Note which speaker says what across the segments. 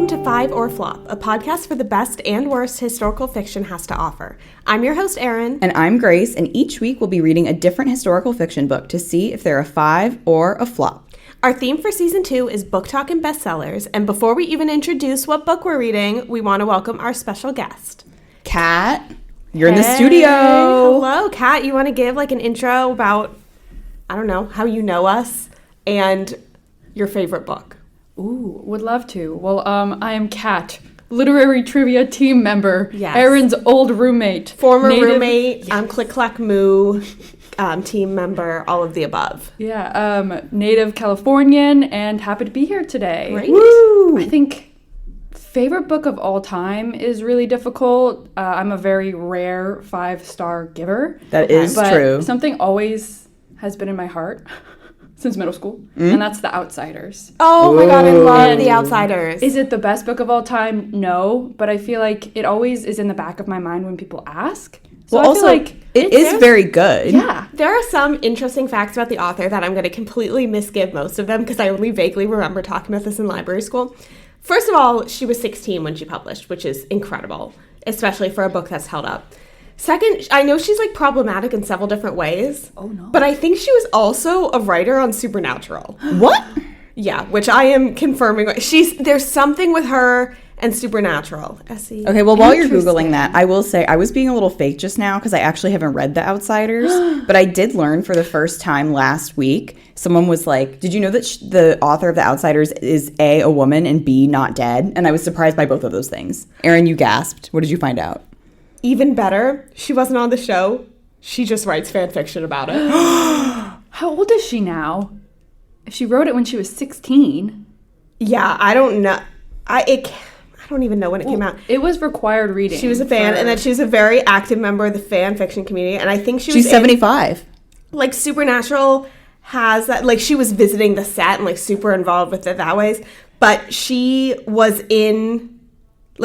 Speaker 1: Welcome to Five or Flop, a podcast for the best and worst historical fiction has to offer. I'm your host, Erin.
Speaker 2: And I'm Grace, and each week we'll be reading a different historical fiction book to see if they're a five or a flop.
Speaker 1: Our theme for Season 2 is Booktok and Bestsellers, and before we even introduce what book we're reading, we want to welcome our special guest.
Speaker 2: Kat, you're in the studio.
Speaker 1: Hello, Kat. You want to give an intro about, I don't know, how you know us and your favorite book?
Speaker 3: Ooh, would love to. Well, I am Kat, literary trivia team member.
Speaker 1: Yes.
Speaker 3: Erin's old roommate.
Speaker 1: Former roommate, Click Clack Moo, team member, all of the above.
Speaker 3: Yeah, native Californian and happy to be here today.
Speaker 1: Great.
Speaker 2: Woo!
Speaker 3: I think favorite book of all time is really difficult. I'm a very rare 5-star giver.
Speaker 2: That is true.
Speaker 3: Something always has been in my heart since middle school, and that's The Outsiders.
Speaker 1: Oh my God, I love The Outsiders.
Speaker 3: Is it the best book of all time? No, but I feel like it always is in the back of my mind when people ask. So
Speaker 2: well,
Speaker 3: I
Speaker 2: also,
Speaker 3: feel like
Speaker 2: it is very good.
Speaker 3: Yeah.
Speaker 1: There are some interesting facts about the author that I'm going to completely misgive most of them because I only vaguely remember talking about this in library school. First of all, she was 16 when she published, which is incredible, especially for a book that's held up. Second, I know she's problematic in several different ways.
Speaker 3: Oh, no.
Speaker 1: But I think she was also a writer on Supernatural.
Speaker 2: What?
Speaker 1: Yeah, which I am confirming. There's something with her and Supernatural. S-E.
Speaker 2: Okay, well, while you're Googling that, I will say I was being a little fake just now because I actually haven't read The Outsiders, but I did learn for the first time last week. Someone was like, did you know that the author of The Outsiders is A, woman, and B, not dead? And I was surprised by both of those things. Erin, you gasped. What did you find out?
Speaker 1: Even better, she wasn't on the show. She just writes fan fiction about it.
Speaker 3: How old is she now? If she wrote it when she was 16.
Speaker 1: Yeah, I don't know. I don't even know when it came out.
Speaker 3: It was required reading.
Speaker 1: She was a fan, and then she was a very active member of the fan fiction community. And I think she's
Speaker 2: 75.
Speaker 1: Supernatural has that. She was visiting the set and super involved with it that ways. But she was in,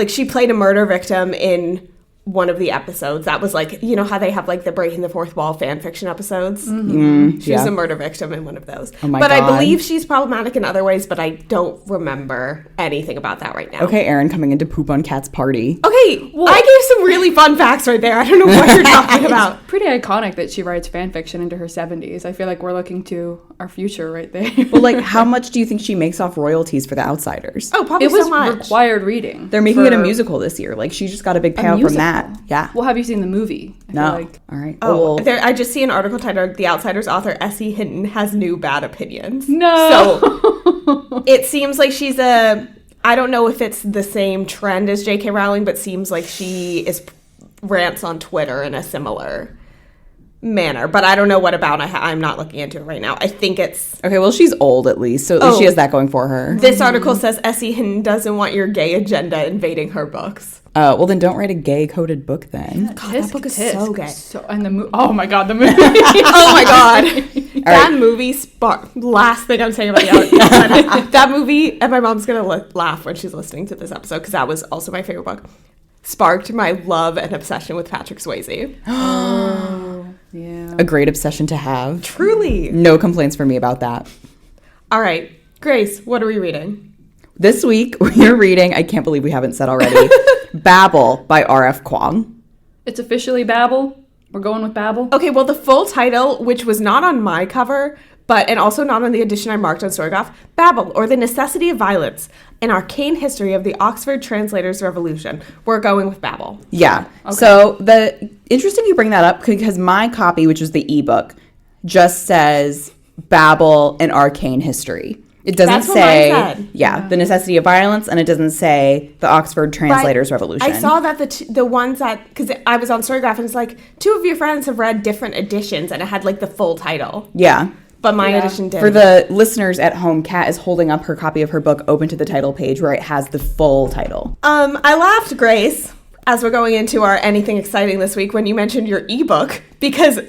Speaker 1: she played a murder victim in one of the episodes. That was how they have the Breaking the Fourth Wall fan fiction episodes.
Speaker 2: Mm-hmm.
Speaker 1: She was a murder victim in one of those.
Speaker 2: Oh my
Speaker 1: God. I believe she's problematic in other ways, but I don't remember anything about that right now.
Speaker 2: Okay, Erin, coming into Poop on Kat's party.
Speaker 1: Okay, well, I gave some really fun facts right there. I don't know what you're talking about.
Speaker 3: Pretty iconic that she writes fan fiction into her 70s. I feel like we're looking to our future right there.
Speaker 2: Well, how much do you think she makes off royalties for The Outsiders?
Speaker 1: Oh, probably so much.
Speaker 3: It was required reading.
Speaker 2: They're making it a musical this year. She just got a big payout from that. Yeah.
Speaker 3: Well, have you seen the movie?
Speaker 2: No. All right.
Speaker 1: Oh, I just see an article titled "The Outsiders" author S.E. Hinton has new bad opinions.
Speaker 3: No.
Speaker 1: So it seems like she's I don't know if it's the same trend as J.K. Rowling, but seems like she rants on Twitter in a similar manner, but I don't know what about. I'm not looking into it right now. I think it's
Speaker 2: okay. Well, she's old at least, so at least she has that going for her.
Speaker 1: This article says S.E. Hinton doesn't want your gay agenda invading her books.
Speaker 2: Well, then don't write a gay-coded book then.
Speaker 1: God, that book is so gay.
Speaker 3: And the oh my God, the movie.
Speaker 1: Oh my God, that movie last thing I'm saying about that movie, and my mom's gonna laugh when she's listening to this episode because that was also my favorite book. Sparked my love and obsession with Patrick Swayze.
Speaker 3: Yeah.
Speaker 2: A great obsession to have.
Speaker 1: Truly.
Speaker 2: No complaints from me about that.
Speaker 1: All right. Grace, what are we reading?
Speaker 2: This week, we are reading, I can't believe we haven't said already, Babel by R.F. Kuang.
Speaker 3: It's officially Babel. We're going with Babel.
Speaker 1: Okay, well, the full title, which was not on my cover, and also not on the edition I marked on Storygraph, Babel, or the Necessity of Violence, an arcane history of the Oxford Translators' Revolution. We're going with Babel.
Speaker 2: Yeah. Okay. So interesting you bring that up because my copy, which was the ebook, just says Babel, an arcane history. It doesn't say, the necessity of violence, and it doesn't say the Oxford Translators' Revolution.
Speaker 1: I saw that the ones that, because I was on Storygraph, and it's two of your friends have read different editions, and it had the full title.
Speaker 2: Yeah.
Speaker 1: But my edition didn't.
Speaker 2: For the listeners at home, Kat is holding up her copy of her book open to the title page where it has the full title.
Speaker 1: I laughed, Grace, as we're going into our anything exciting this week when you mentioned your ebook, because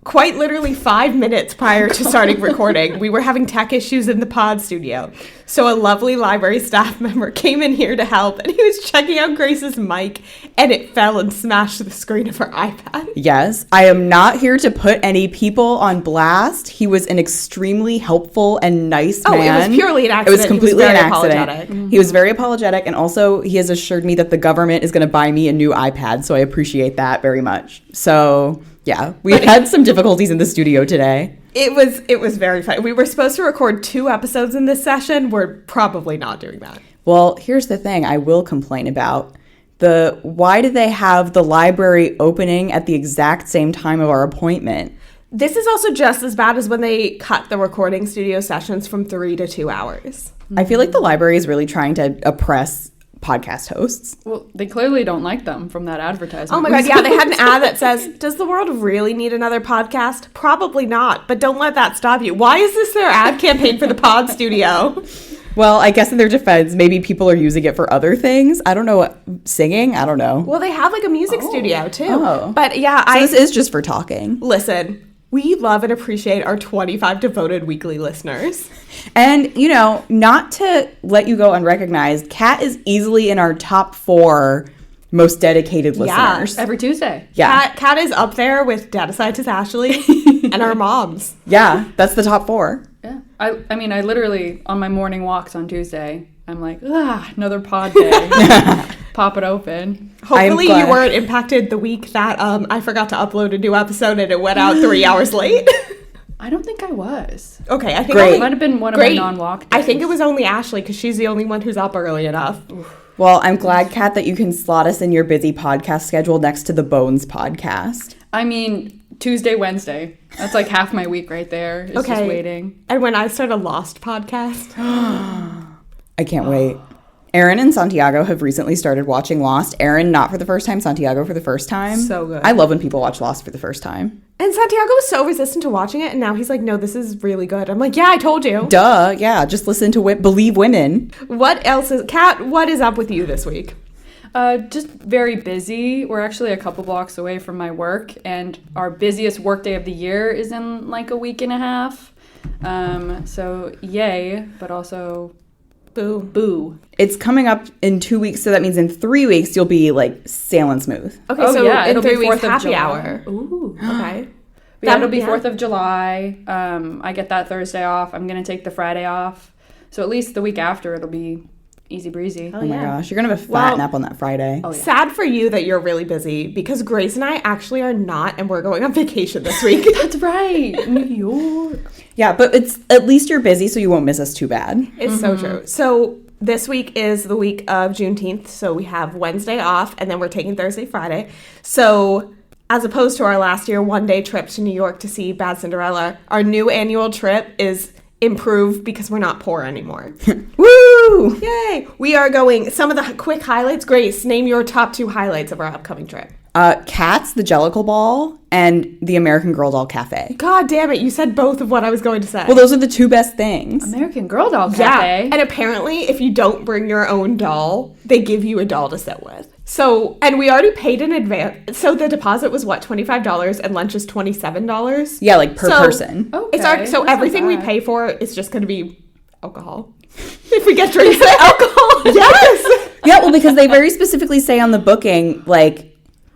Speaker 1: quite literally 5 minutes prior to starting recording, we were having tech issues in the pod studio. So a lovely library staff member came in here to help, and he was checking out Grace's mic, and it fell and smashed the screen of her iPad.
Speaker 2: Yes, I am not here to put any people on blast. He was an extremely helpful and nice man.
Speaker 1: Oh, it was purely an accident.
Speaker 2: It was completely an accident.
Speaker 1: Apologetic.
Speaker 2: He was very apologetic, and also he has assured me that the government is going to buy me a new iPad, so I appreciate that very much. So, yeah, we had some difficulties in the studio today.
Speaker 1: It was very fun. We were supposed to record 2 episodes in this session. We're probably not doing that.
Speaker 2: Well, here's the thing I will complain about. Why did they have the library opening at the exact same time of our appointment?
Speaker 1: This is also just as bad as when they cut the recording studio sessions from 3 to 2 hours.
Speaker 2: I feel like the library is really trying to oppress podcast hosts.
Speaker 3: Well, they clearly don't like them from that advertisement.
Speaker 1: Oh my God, yeah, they had an ad that says, does the world really need another podcast? Probably not, but don't let that stop you. Why is this their ad campaign for the pod studio?
Speaker 2: Well, I guess in their defense, maybe people are using it for other things. I don't know, singing? I don't know.
Speaker 1: Well, they have like a music studio too.
Speaker 2: Oh.
Speaker 1: But yeah,
Speaker 2: So this is just for talking.
Speaker 1: Listen, we love and appreciate our 25 devoted weekly listeners.
Speaker 2: And, not to let you go unrecognized, Kat is easily in our top 4 most dedicated listeners.
Speaker 3: Every Tuesday.
Speaker 2: Yeah.
Speaker 1: Kat is up there with data scientist Ashley and our moms.
Speaker 2: Yeah, that's the top 4.
Speaker 3: Yeah. I mean, I literally, on my morning walks on Tuesday, I'm like, another pod day. Pop it open.
Speaker 1: Hopefully you weren't impacted the week that I forgot to upload a new episode and it went out 3 hours late.
Speaker 3: I don't think I was.
Speaker 1: Okay, I think
Speaker 2: Great.
Speaker 3: It might have been one of my non-walk days.
Speaker 1: I think it was only Ashley because she's the only one who's up early enough.
Speaker 2: Well, I'm glad, Kat, that you can slot us in your busy podcast schedule next to the Bones podcast.
Speaker 3: I mean, Tuesday, Wednesday. That's like half my week right there. It's just waiting.
Speaker 1: And when I start a Lost podcast.
Speaker 2: I can't wait. Erin and Santiago have recently started watching Lost. Erin, not for the first time. Santiago for the first time.
Speaker 1: So good.
Speaker 2: I love when people watch Lost for the first time.
Speaker 1: And Santiago was so resistant to watching it, and now he's like, no, this is really good. I'm like, yeah, I told you.
Speaker 2: Duh, yeah, just listen to Believe Women.
Speaker 1: What else is... Kat, what is up with you this week?
Speaker 3: Just very busy. We're actually a couple blocks away from my work, and our busiest work day of the year is in like a week and a half. So yay, but also... Boo.
Speaker 2: It's coming up in 2 weeks, so that means in 3 weeks you'll be like sailing smooth.
Speaker 1: Okay, so
Speaker 3: yeah,
Speaker 1: in
Speaker 3: it'll
Speaker 1: 3
Speaker 3: be
Speaker 1: weeks,
Speaker 3: 4th of
Speaker 1: happy
Speaker 3: July.
Speaker 1: hour. Ooh, okay.
Speaker 3: That'll be 4th of July. I get that Thursday off. I'm going to take the Friday off. So at least the week after, it'll be easy breezy.
Speaker 2: Oh my gosh, you're going to have a fat nap on that Friday.
Speaker 3: Oh, yeah.
Speaker 1: Sad for you that you're really busy because Grace and I actually are not, and we're going on vacation this week.
Speaker 3: That's right. New York.
Speaker 2: Yeah, but it's at least you're busy, so you won't miss us too bad.
Speaker 1: It's so true. So this week is the week of Juneteenth, so we have Wednesday off, and then we're taking Thursday, Friday. So as opposed to our last year one-day trip to New York to see Bad Cinderella, our new annual trip is improved because we're not poor anymore.
Speaker 2: Woo!
Speaker 1: Yay! We are going, some of the quick highlights. Grace, name your top 2 highlights of our upcoming trip.
Speaker 2: Cats, the Jellicle Ball, and the American Girl Doll Cafe.
Speaker 1: God damn it, you said both of what I was going to say.
Speaker 2: Well, those are the 2 best things.
Speaker 3: American Girl Doll
Speaker 1: yeah,
Speaker 3: Cafe.
Speaker 1: and apparently if you don't bring your own doll, they give you a doll to sit with. So, and we already paid in advance. So the deposit was what, $25, and lunch is $27?
Speaker 2: Yeah, like per person.
Speaker 3: Okay,
Speaker 1: It's so
Speaker 3: that's
Speaker 1: everything
Speaker 3: not
Speaker 1: we
Speaker 3: bad.
Speaker 1: pay for is just going to be alcohol. If we get drinks, alcohol. Yes.
Speaker 2: Yeah, well, because they very specifically say on the booking, like,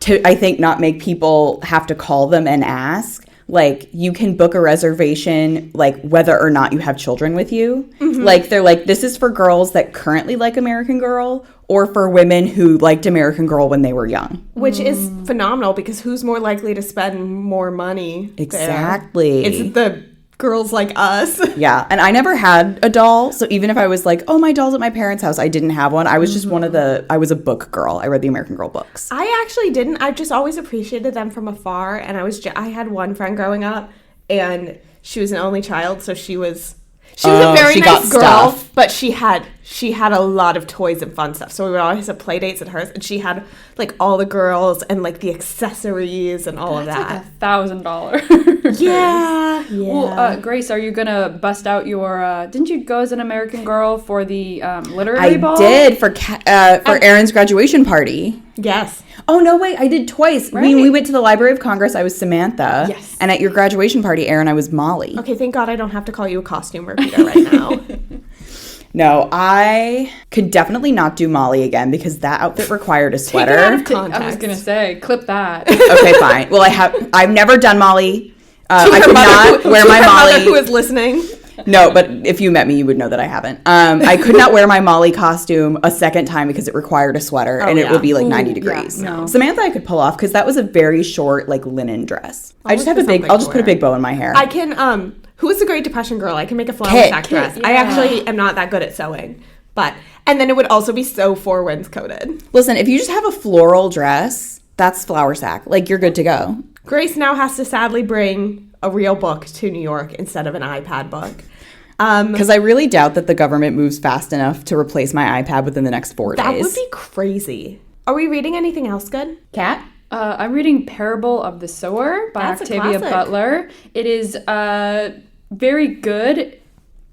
Speaker 2: to, I think, not make people have to call them and ask. Like, you can book a reservation, like, whether or not you have children with you. Mm-hmm. Like, they're like, this is for girls that currently like American Girl or for women who liked American Girl when they were young.
Speaker 1: Which is phenomenal because who's more likely to spend more money there?
Speaker 2: Exactly.
Speaker 1: It's the girls like us.
Speaker 2: Yeah, and I never had a doll, so even if I was like, oh, my doll's at my parents' house, I didn't have one. I was just I was a book girl. I read the American Girl books.
Speaker 1: I actually didn't. I just always appreciated them from afar, and I had one friend growing up, and she was an only child, so she was a very
Speaker 2: she got
Speaker 1: nice girl,
Speaker 2: stuff.
Speaker 1: but she had she had a lot of toys and fun stuff. So we would always have play dates at hers, and she had like all the girls and like the accessories and all of that.
Speaker 3: That's like $1,000.
Speaker 1: Yeah.
Speaker 3: Well, Grace, are you gonna bust out your? Didn't you go as an American Girl for the literary ball?
Speaker 2: I did for Erin's graduation party.
Speaker 1: Yes.
Speaker 2: Oh, no, wait, I did twice.
Speaker 3: Right.
Speaker 2: We went to the Library of Congress. I was Samantha.
Speaker 3: Yes.
Speaker 2: And at your graduation party, Erin, I was Molly.
Speaker 1: Okay, thank God I don't have to call you a costume repeater right now.
Speaker 2: No, I could definitely not do Molly again because that outfit required a sweater.
Speaker 1: Take it out of context.
Speaker 3: I was gonna say, clip that.
Speaker 2: Okay, fine. Well, I've never done Molly. I could not wear my Molly.
Speaker 1: Who is listening?
Speaker 2: No, but if you met me, you would know that I haven't. I could not wear my Molly costume a second time because it required a sweater and it would be like 90 degrees.
Speaker 3: Yeah, no.
Speaker 2: Samantha, I could pull off because that was a very short, like linen dress. I'll just put a big bow in my hair.
Speaker 1: I can. Who is the Great Depression girl? I can make a flower sack dress.
Speaker 3: Yeah.
Speaker 1: I actually am not that good at sewing, and then it would also be so Four Winds coated.
Speaker 2: Listen, if you just have a floral dress, that's flower sack. Like you're good to go.
Speaker 1: Grace now has to sadly bring a real book to New York instead of an iPad book.
Speaker 2: Because I really doubt that the government moves fast enough to replace my iPad within the next 4 days.
Speaker 1: That would be crazy. Are we reading anything else good?
Speaker 2: Kat?
Speaker 3: I'm reading Parable of the Sower by
Speaker 1: That's a
Speaker 3: Octavia
Speaker 1: classic.
Speaker 3: Butler. It is very good.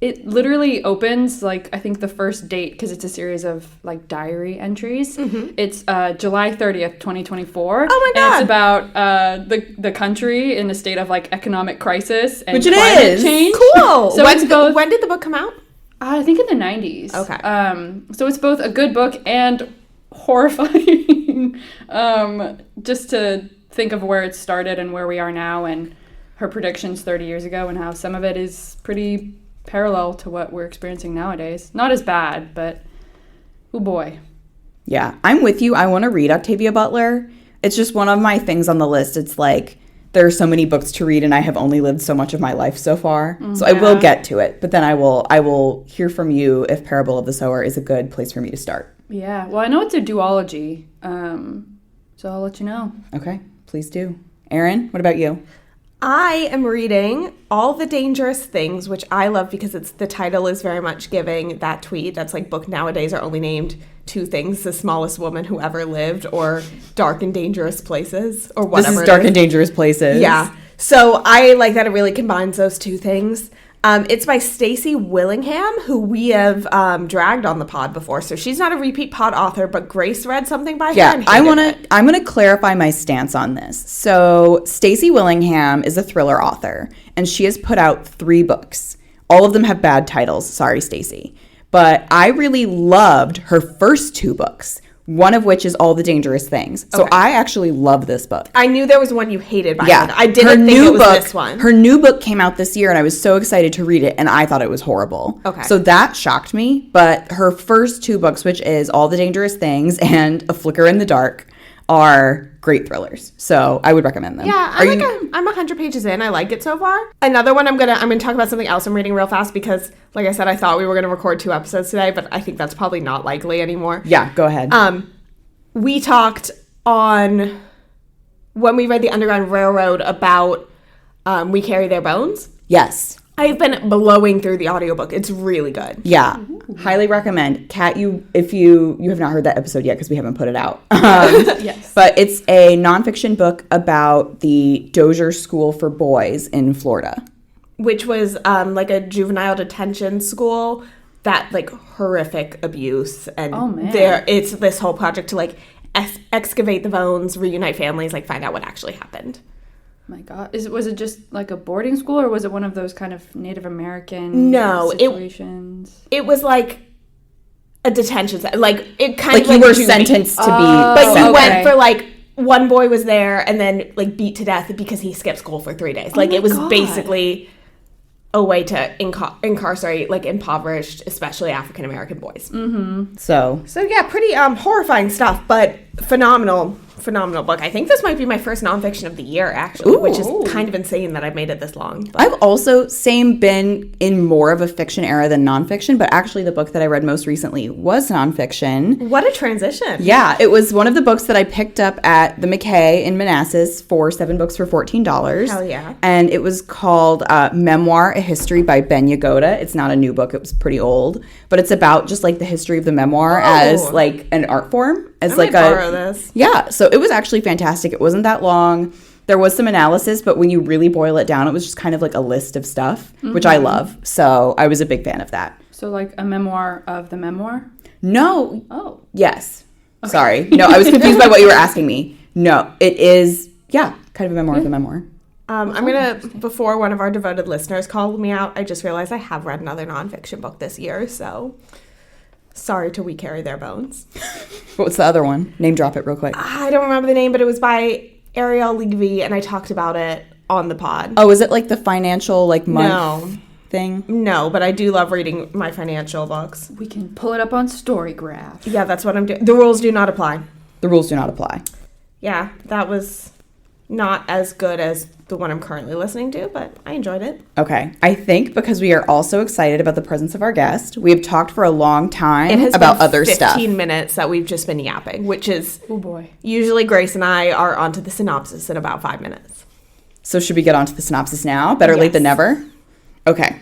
Speaker 3: It literally opens, like, I think the first date, because it's a series of, like, diary entries. Mm-hmm. It's July 30th, 2024.
Speaker 1: Oh, my God.
Speaker 3: And it's about the country in a state of, like, economic crisis and
Speaker 2: Which it
Speaker 3: climate
Speaker 2: is.
Speaker 3: change.
Speaker 1: Cool.
Speaker 3: So it's both,
Speaker 1: when did the book come out?
Speaker 3: I think in the 90s.
Speaker 1: Okay.
Speaker 3: So it's both a good book and horrifying. Just to think of where it started and where we are now and her predictions 30 years ago and how some of it is pretty parallel to what we're experiencing nowadays. Not as bad, but oh boy.
Speaker 2: Yeah, I'm with you. I want to read Octavia Butler. It's just one of my things on the list. It's like there are so many books to read and I have only lived so much of my life so far. So I will get to it, but then I will hear from you if Parable of the Sower is a good place for me to start.
Speaker 3: Yeah, well, I know it's a duology, so I'll let you know.
Speaker 2: Okay, please do. Erin, what about you?
Speaker 1: I am reading All the Dangerous Things, which I love because the title is very much giving that tweet that's like book nowadays are only named 2 things: The Smallest Woman Who Ever Lived or Dark and Dangerous Places or whatever.
Speaker 2: This is Dark and Dangerous Places.
Speaker 1: Yeah. So I like that it really combines those 2 things. It's by Stacey Willingham, who we have dragged on the pod before. So she's not a repeat pod author, but Grace read something by her. And
Speaker 2: I'm going to clarify my stance on this. So Stacey Willingham is a thriller author, and she has put out 3 books. All of them have bad titles. Sorry, Stacey. But I really loved her first 2 books, one of which is All the Dangerous Things. So I actually love this book.
Speaker 1: I knew there was one you hated by her.
Speaker 2: Yeah.
Speaker 1: I didn't think it was this one.
Speaker 2: Her new book came out this year, and I was so excited to read it, and I thought it was horrible.
Speaker 1: Okay.
Speaker 2: So that shocked me, but her first 2 books, which is All the Dangerous Things and A Flicker in the Dark, are great thrillers. So I would recommend them.
Speaker 1: Yeah, I'm 100 pages in. I like it so far. Another one I'm gonna talk about something else I'm reading real fast because, like I said, I thought we were gonna record 2 episodes today, but I think that's probably not likely anymore.
Speaker 2: Yeah, go ahead.
Speaker 1: We talked on when we read The Underground Railroad about We Carry Their Bones.
Speaker 2: Yes.
Speaker 1: I've been blowing through the audiobook. It's really good.
Speaker 2: Yeah. Highly recommend. Kat, if you have not heard that episode yet because we haven't put it out.
Speaker 3: Yes.
Speaker 2: But it's a nonfiction book about the Dozier School for Boys in Florida.
Speaker 1: Which was like a juvenile detention school that like horrific abuse. And
Speaker 3: oh, man.
Speaker 1: It's this whole project to like excavate the bones, reunite families, like find out what actually happened.
Speaker 3: My God. Was it just like a boarding school or was it one of those kind of Native American situations?
Speaker 1: It was like a detention center. Like it kind of
Speaker 2: like you were sentenced to be
Speaker 1: but you
Speaker 3: okay.
Speaker 1: went for like one boy was there and then like beat to death because he skipped school for 3 days. Like it was basically a way to incarcerate like impoverished, especially African American boys.
Speaker 2: Mm-hmm. So
Speaker 1: yeah, pretty horrifying stuff, but phenomenal phenomenal book. I think this might be my first nonfiction of the year, actually, which is kind of insane that I've made it this long. But.
Speaker 2: I've also been in more of a fiction era than nonfiction, but actually the book that I read most recently was nonfiction. What
Speaker 1: a transition.
Speaker 2: Yeah, it was one of the books that I picked up at the McKay in Manassas for 7 books for $14.
Speaker 1: Hell yeah.
Speaker 2: And it was called Memoir, A History by Ben Yagoda. It's not a new book. It was pretty old. But it's about just like the history of the memoir as like an art form. As
Speaker 1: I
Speaker 2: like
Speaker 1: might borrow this.
Speaker 2: Yeah, so it was actually fantastic. It wasn't that long. There was some analysis, but when you really boil it down, it was just kind of like a list of stuff, which I love. So I was a big fan of that.
Speaker 3: So like a memoir of the memoir?
Speaker 2: No.
Speaker 3: Oh.
Speaker 2: Yes. Okay. Sorry. No, I was confused by what you were asking me. No, it is, kind of a memoir of the memoir.
Speaker 1: I'm going to, before one of our devoted listeners called me out, I just realized I have read another nonfiction book this year, so sorry to we carry their bones.
Speaker 2: What's the other one? Name drop it real quick.
Speaker 1: I don't remember the name, but it was by Ariel Levy, and I talked about it on the pod.
Speaker 2: Oh, is it like the financial month thing?
Speaker 1: No, but I do love reading my financial books.
Speaker 3: We can pull it up on Storygraph.
Speaker 1: Yeah, that's what I'm doing. The rules do not apply.
Speaker 2: The rules do not apply.
Speaker 1: Yeah, that was not as good as the one I'm currently listening to, but I enjoyed it.
Speaker 2: Okay. I think because we are also excited about the presence of our guest, we have talked for a long time about other stuff.
Speaker 1: 15 minutes that we've just been yapping, which is,
Speaker 3: oh boy.
Speaker 1: Usually Grace and I are onto the synopsis in about 5 minutes.
Speaker 2: So should we get onto the synopsis now? Better late than never? Okay.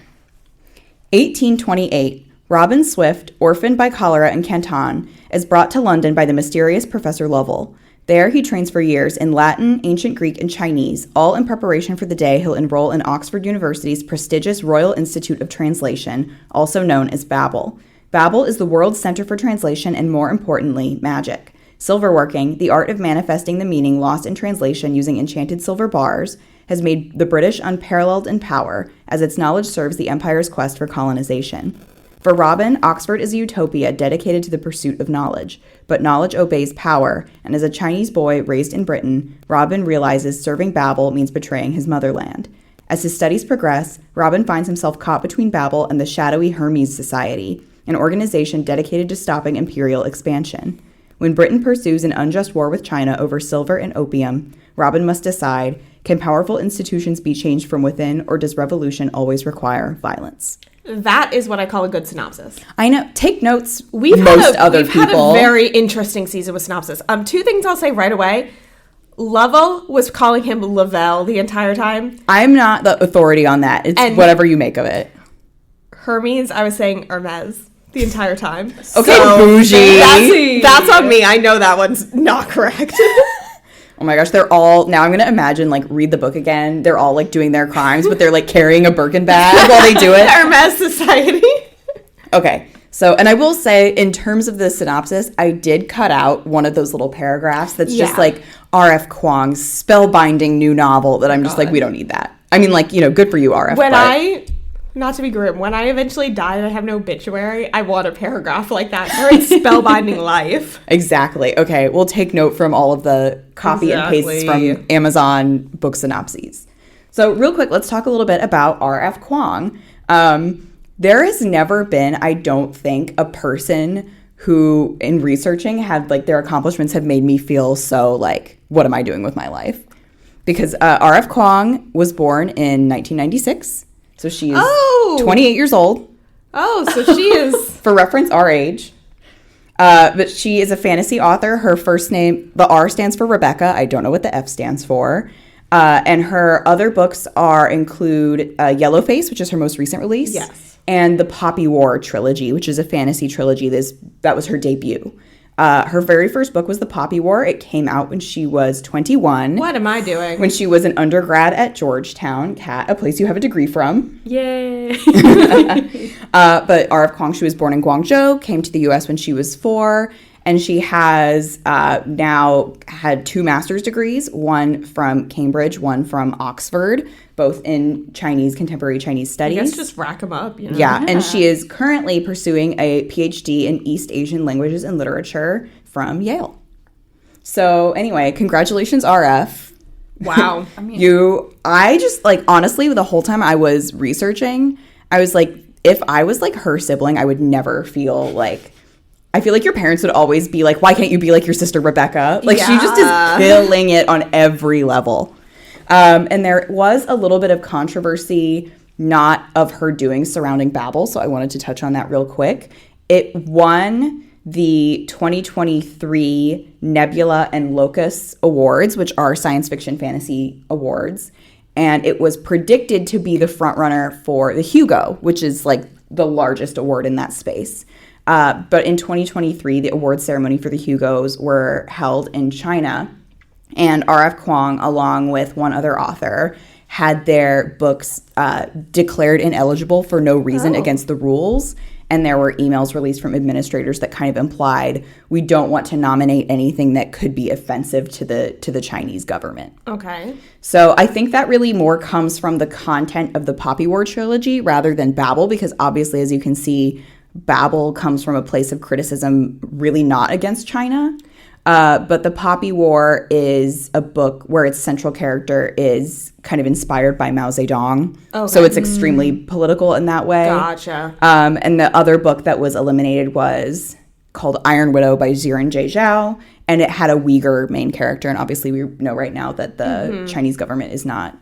Speaker 2: 1828. Robin Swift, orphaned by cholera in Canton, is brought to London by the mysterious Professor Lovell. There, he trains for years in Latin, Ancient Greek, and Chinese, all in preparation for the day he'll enroll in Oxford University's prestigious Royal Institute of Translation, also known as Babel. Babel is the world's center for translation and, more importantly, magic. Silverworking, the art of manifesting the meaning lost in translation using enchanted silver bars, has made the British unparalleled in power, as its knowledge serves the empire's quest for colonization. For Robin, Oxford is a utopia dedicated to the pursuit of knowledge, but knowledge obeys power, and as a Chinese boy raised in Britain, Robin realizes serving Babel means betraying his motherland. As his studies progress, Robin finds himself caught between Babel and the shadowy Hermes Society, an organization dedicated to stopping imperial expansion. When Britain pursues an unjust war with China over silver and opium, Robin must decide, can powerful institutions be changed from within, or does revolution always require violence?
Speaker 1: That is what I call a good synopsis.
Speaker 2: I know. Take notes.
Speaker 1: We've had a very interesting season with synopsis. 2 things I'll say right away. Lovell was calling him Lavelle the entire time.
Speaker 2: I'm not the authority on that. It's whatever you make of it.
Speaker 1: Hermes, I was saying Hermes the entire time.
Speaker 2: Okay, so bougie.
Speaker 1: That's on me. I know that one's not correct.
Speaker 2: Oh my gosh, they're all, now I'm going to imagine, read the book again. They're all, doing their crimes, but they're, carrying a Birkin bag while they do it.
Speaker 1: Hermes Society.
Speaker 2: Okay, so, and I will say, in terms of the synopsis, I did cut out one of those little paragraphs that's just, R.F. Kuang's spellbinding new novel that I'm just we don't need that. I mean, good for you, R.F.
Speaker 1: Not to be grim, when I eventually die and I have no obituary, I want a paragraph like that for its spellbinding life.
Speaker 2: Exactly. Okay, we'll take note from all of the copy and pastes from Amazon book synopses. So real quick, let's talk a little bit about R.F. Kuang. There has never been, I don't think, a person who, in researching, had, their accomplishments have made me feel so, what am I doing with my life? Because R.F. Kuang was born in 1996. So she's 28 years old.
Speaker 1: Oh, so she is...
Speaker 2: For reference, our age. But she is a fantasy author. Her first name, the R stands for Rebecca. I don't know what the F stands for. And her other books include Yellowface, which is her most recent release.
Speaker 1: Yes.
Speaker 2: And the Poppy War trilogy, which is a fantasy trilogy. That was her debut. Her very first book was The Poppy War. It came out when she was 21.
Speaker 1: What am I doing?
Speaker 2: When she was an undergrad at Georgetown, Kat, a place you have a degree from.
Speaker 3: Yay!
Speaker 2: But R.F. Kuang, she was born in Guangzhou, came to the U.S. when she was 4, and she has now had 2 master's degrees, one from Cambridge, one from Oxford, both in contemporary Chinese studies.
Speaker 1: I guess just rack them up,
Speaker 2: Yeah, and she is currently pursuing a PhD in East Asian languages and literature from Yale. So anyway, congratulations, RF.
Speaker 1: Wow.
Speaker 2: I just, honestly, the whole time I was researching, I was if I was her sibling, I would never feel I feel like your parents would always be like, why can't you be like your sister Rebecca? Like, she just
Speaker 1: Yeah.
Speaker 2: is killing it on every level. And there was a little bit of controversy, not of her doing, surrounding Babel, so I wanted to touch on that real quick. It won the 2023 Nebula and Locus Awards, which are science fiction fantasy awards, and it was predicted to be the frontrunner for the Hugo, which is like the largest award in that space. But in 2023, the award ceremony for the Hugos were held in China, and R.F. Kuang, along with one other author, had their books declared ineligible for no reason against the rules. And there were emails released from administrators that kind of implied, we don't want to nominate anything that could be offensive to the Chinese government.
Speaker 1: Okay.
Speaker 2: So I think that really more comes from the content of the Poppy War trilogy rather than Babel, because obviously, as you can see, Babel comes from a place of criticism really not against China. But the Poppy War is a book where its central character is kind of inspired by Mao Zedong. Okay. So it's extremely political in that way.
Speaker 1: Gotcha.
Speaker 2: And the other book that was eliminated was called Iron Widow by Ziran J. Zhao. And it had a Uyghur main character. And obviously we know right now that the Chinese government is not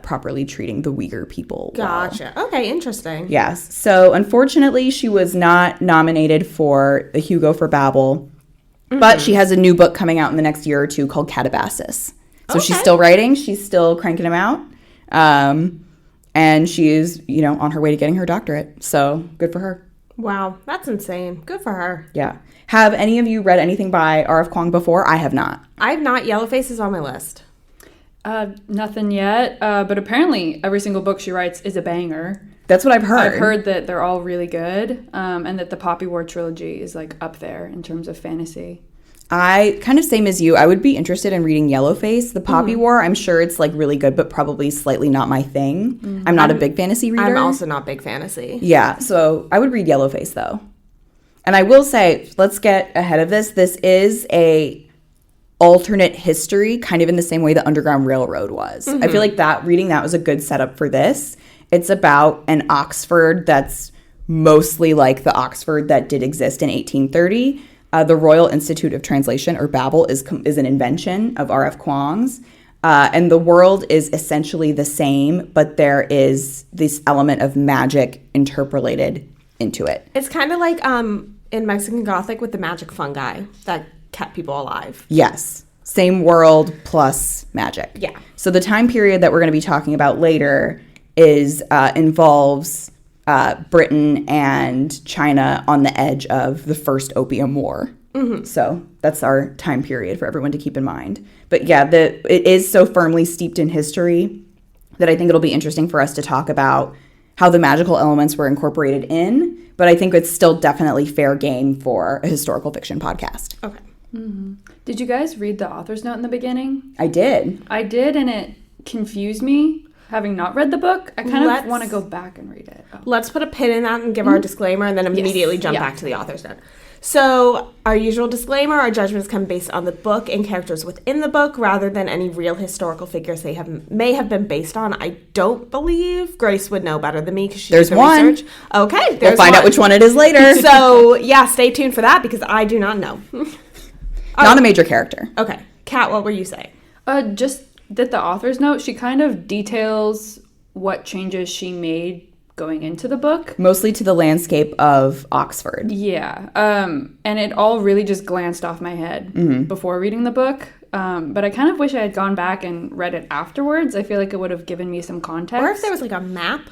Speaker 2: properly treating the Uyghur people
Speaker 1: Gotcha.
Speaker 2: well.
Speaker 1: Okay, interesting.
Speaker 2: Yes. So unfortunately, she was not nominated for the Hugo for Babel. But she has a new book coming out in the next year or two called Catabasis. So she's still writing. She's still cranking them out. And she is, on her way to getting her doctorate. So good for her.
Speaker 1: Wow, that's insane. Good for her.
Speaker 2: Yeah. Have any of you read anything by R.F. Kuang before? I have not.
Speaker 1: I have not. Yellowface is on my list.
Speaker 3: Nothing yet. But apparently every single book she writes is a banger.
Speaker 2: That's what I've heard.
Speaker 3: I've heard that they're all really good, and that the Poppy War trilogy is like up there in terms of fantasy.
Speaker 2: I kind of same as you. I would be interested in reading Yellowface. The Poppy War, I'm sure it's like really good, but probably slightly not my thing. I'm not a big fantasy reader.
Speaker 1: I'm also not big fantasy.
Speaker 2: Yeah, so I would read Yellowface though. And I will say, let's get ahead of this. This is a alternate history, kind of in the same way the Underground Railroad was. I feel like reading that was a good setup for this. It's about an Oxford that's mostly like the Oxford that did exist in 1830. The Royal Institute of Translation, or Babel, is an invention of R.F. Kuang's. And the world is essentially the same, but there is this element of magic interpolated into it.
Speaker 1: It's kind of like in Mexican Gothic with the magic fungi that kept people alive.
Speaker 2: Yes. Same world plus magic.
Speaker 1: Yeah.
Speaker 2: So the time period that we're going to be talking about later involves Britain and China on the edge of the First Opium War. So that's our time period for everyone to keep in mind. But yeah, it is so firmly steeped in history that I think it'll be interesting for us to talk about how the magical elements were incorporated in. But I think it's still definitely fair game for a historical fiction podcast.
Speaker 1: Okay.
Speaker 3: Did you guys read the author's note in the beginning?
Speaker 2: I did.
Speaker 3: I did, and it confused me. Having not read the book, I kind of want to go back and read it.
Speaker 1: Let's put a pin in that and give our disclaimer and then immediately jump back to the author's note. So, our usual disclaimer, our judgments come based on the book and characters within the book rather than any real historical figures they may have been based on. I don't believe Grace would know better than me because she did the research. Okay,
Speaker 2: we'll find out which one it is later.
Speaker 1: So, yeah, stay tuned for that because I do not know.
Speaker 2: Not a major character.
Speaker 1: Okay. Kat, what were you saying?
Speaker 3: Just that the author's note, she kind of details what changes she made going into the book.
Speaker 2: Mostly to the landscape of Oxford.
Speaker 3: Yeah. And it all really just glanced off my head before reading the book. But I kind of wish I had gone back and read it afterwards. I feel like it would have given me some context.
Speaker 1: Or if there was like a map.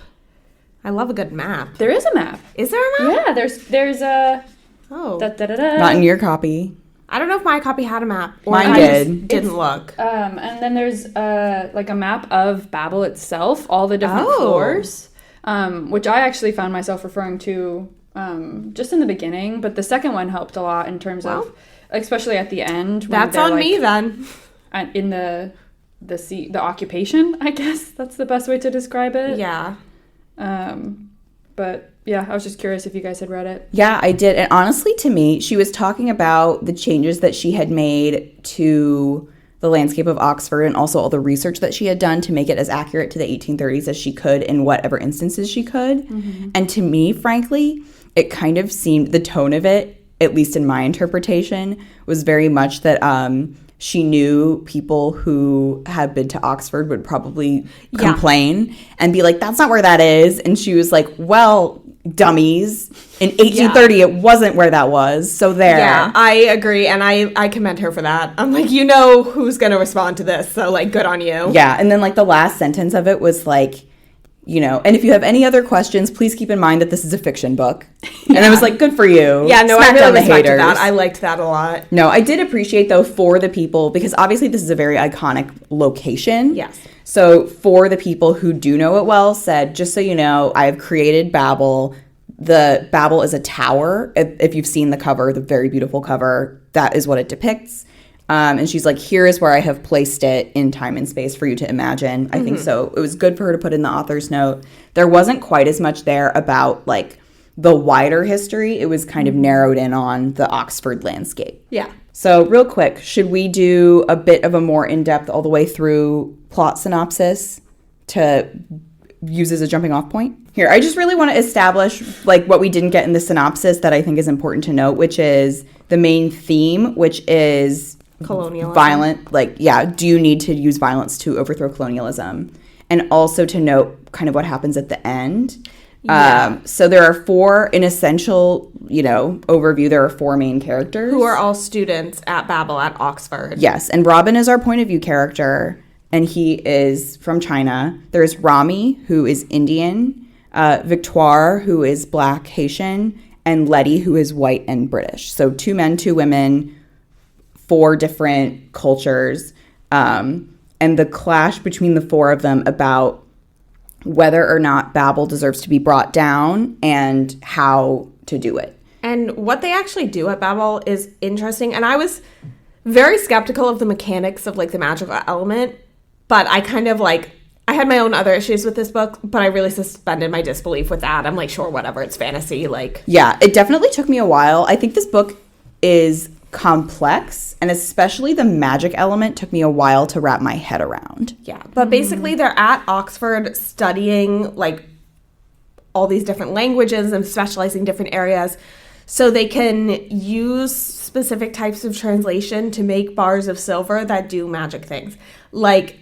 Speaker 1: I love a good map.
Speaker 3: There is a map.
Speaker 1: Is there a map?
Speaker 3: Yeah, there's a...
Speaker 1: Oh.
Speaker 2: Not in your copy.
Speaker 1: I don't know if my copy had a map. Or
Speaker 2: Mine
Speaker 1: I
Speaker 2: did.
Speaker 1: just didn't look.
Speaker 3: And then there's like a map of Babel itself, all the different floors, which I actually found myself referring to just in the beginning. But the second one helped a lot in terms of, especially at the end. When
Speaker 1: That's on me then.
Speaker 3: In the occupation, I guess that's the best way to describe it.
Speaker 1: Yeah.
Speaker 3: But yeah, I was just curious if you guys had read it.
Speaker 2: Yeah, I did. And honestly, to me, she was talking about the changes that she had made to the landscape of Oxford and also all the research that she had done to make it as accurate to the 1830s as she could in whatever instances she could. And to me, frankly, it kind of seemed, the tone of it at least in my interpretation, was very much that she knew people who had been to Oxford would probably complain and be like, that's not where that is. And she was like, well, dummies. In 1830, it wasn't where that was. So there.
Speaker 1: Yeah, I agree. And I commend her for that. I'm like, you know who's going to respond to this. So, like, good on you.
Speaker 2: Yeah. And then, like, the last sentence of it was like, you know, and if you have any other questions, please keep in mind that this is a fiction book. And I was like, good for you.
Speaker 1: Yeah, no,
Speaker 2: Smack
Speaker 1: I really
Speaker 2: down the
Speaker 1: respected
Speaker 2: haters.
Speaker 1: that. I liked that a lot.
Speaker 2: No, I did appreciate, though, for the people, because obviously this is a very iconic location.
Speaker 1: Yes.
Speaker 2: So for the people who do know it well, said, just so you know, I have created Babel. The Babel is a tower. If you've seen the cover, the very beautiful cover, that is what it depicts. And she's like, here is where I have placed it in time and space for you to imagine. I think so. It was good for her to put in the author's note. There wasn't quite as much there about, like, the wider history. It was kind of narrowed in on the Oxford landscape.
Speaker 1: Yeah.
Speaker 2: So real quick, should we do a bit of a more in-depth all the way through plot synopsis to use as a jumping off point? Here, I just really want to establish, like, what we didn't get in the synopsis that I think is important to note, which is the main theme, which is
Speaker 1: Colonialism.
Speaker 2: Violent, like, yeah, do you need to use violence to overthrow colonialism? And also to note kind of what happens at the end.
Speaker 1: Yeah.
Speaker 2: So there are four, in essential, you know, overview, there are four main characters.
Speaker 1: Who are all students at Babel at Oxford.
Speaker 2: Yes, and Robin is our point of view character, and he is from China. There's Rami, who is Indian, Victoire, who is Black Haitian, and Letty, who is white and British. So 2 men, 2 women, 4 different cultures, and the clash between the 4 of them about whether or not Babel deserves to be brought down and how to do it.
Speaker 1: And what they actually do at Babel is interesting. And I was very skeptical of the mechanics of, like, the magical element, but I kind of, like, I had my own other issues with this book, but I really suspended my disbelief with that. I'm like, sure, whatever, it's fantasy, like.
Speaker 2: Yeah, it definitely took me a while. I think this book is complex, and especially the magic element took me a while to wrap my head around.
Speaker 1: Yeah, but basically they're at Oxford studying, like, all these different languages and specializing different areas so they can use specific types of translation to make bars of silver that do magic things. Like,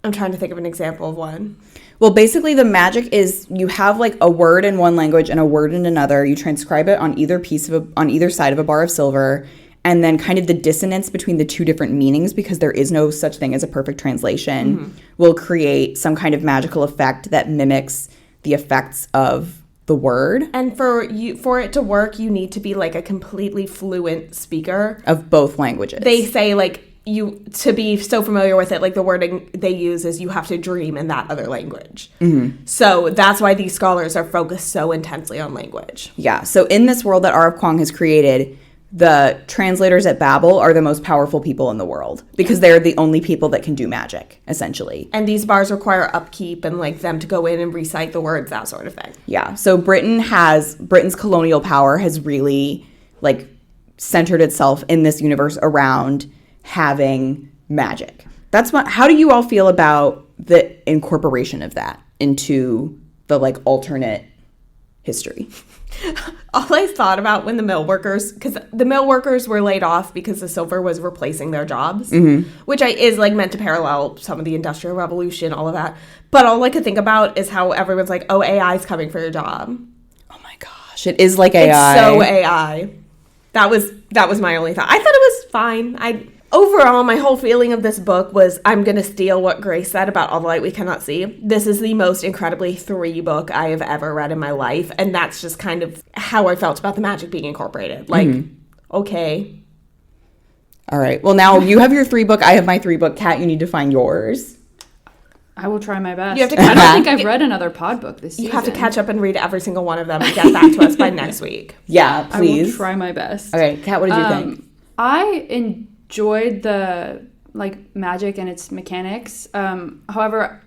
Speaker 1: I'm trying to think of an example of one.
Speaker 2: Well, basically the magic is you have, like, a word in one language and a word in another. You transcribe it on either on either side of a bar of silver, and then kind of the dissonance between the 2 different meanings, because there is no such thing as a perfect translation, will create some kind of magical effect that mimics the effects of the word.
Speaker 1: And for it to work, you need to be, like, a completely fluent speaker
Speaker 2: Of both languages.
Speaker 1: They say, like, you to be so familiar with it, like, the wording they use is you have to dream in that other language. So that's why these scholars are focused so intensely on language.
Speaker 2: Yeah. So in this world that R.F. Kuang has created, the translators at Babel are the most powerful people in the world because they're the only people that can do magic, essentially.
Speaker 1: And these bars require upkeep and, like, them to go in and recite the words, that sort of thing.
Speaker 2: Yeah. So Britain's colonial power has really, like, centered itself in this universe around having magic. How do you all feel about the incorporation of that into the, like, alternate history?
Speaker 1: All I thought about when because the mill workers were laid off because the silver was replacing their jobs, which is, like, meant to parallel some of the Industrial Revolution, all of that. But all I could think about is how everyone's like, oh, AI is coming for your job.
Speaker 2: Oh my gosh, it is like AI.
Speaker 1: It's so AI. That was my only thought. I thought it was fine. Overall, my whole feeling of this book was, I'm going to steal what Grace said about All the Light We Cannot See. This is the most incredibly 3 book I have ever read in my life. And that's just kind of how I felt about the magic being incorporated. Like, okay.
Speaker 2: All right. Well, now you have your 3 book. I have my 3 book. Kat, you need to find yours.
Speaker 3: I will try my best.
Speaker 1: You have to
Speaker 3: I don't think I've read another pod book this season.
Speaker 1: You have to catch up and read every single one of them and get back to us by next week.
Speaker 2: Yeah, please.
Speaker 3: I will try my best.
Speaker 2: Okay, Kat, what did you think?
Speaker 3: I enjoyed the, like, magic and its mechanics. However,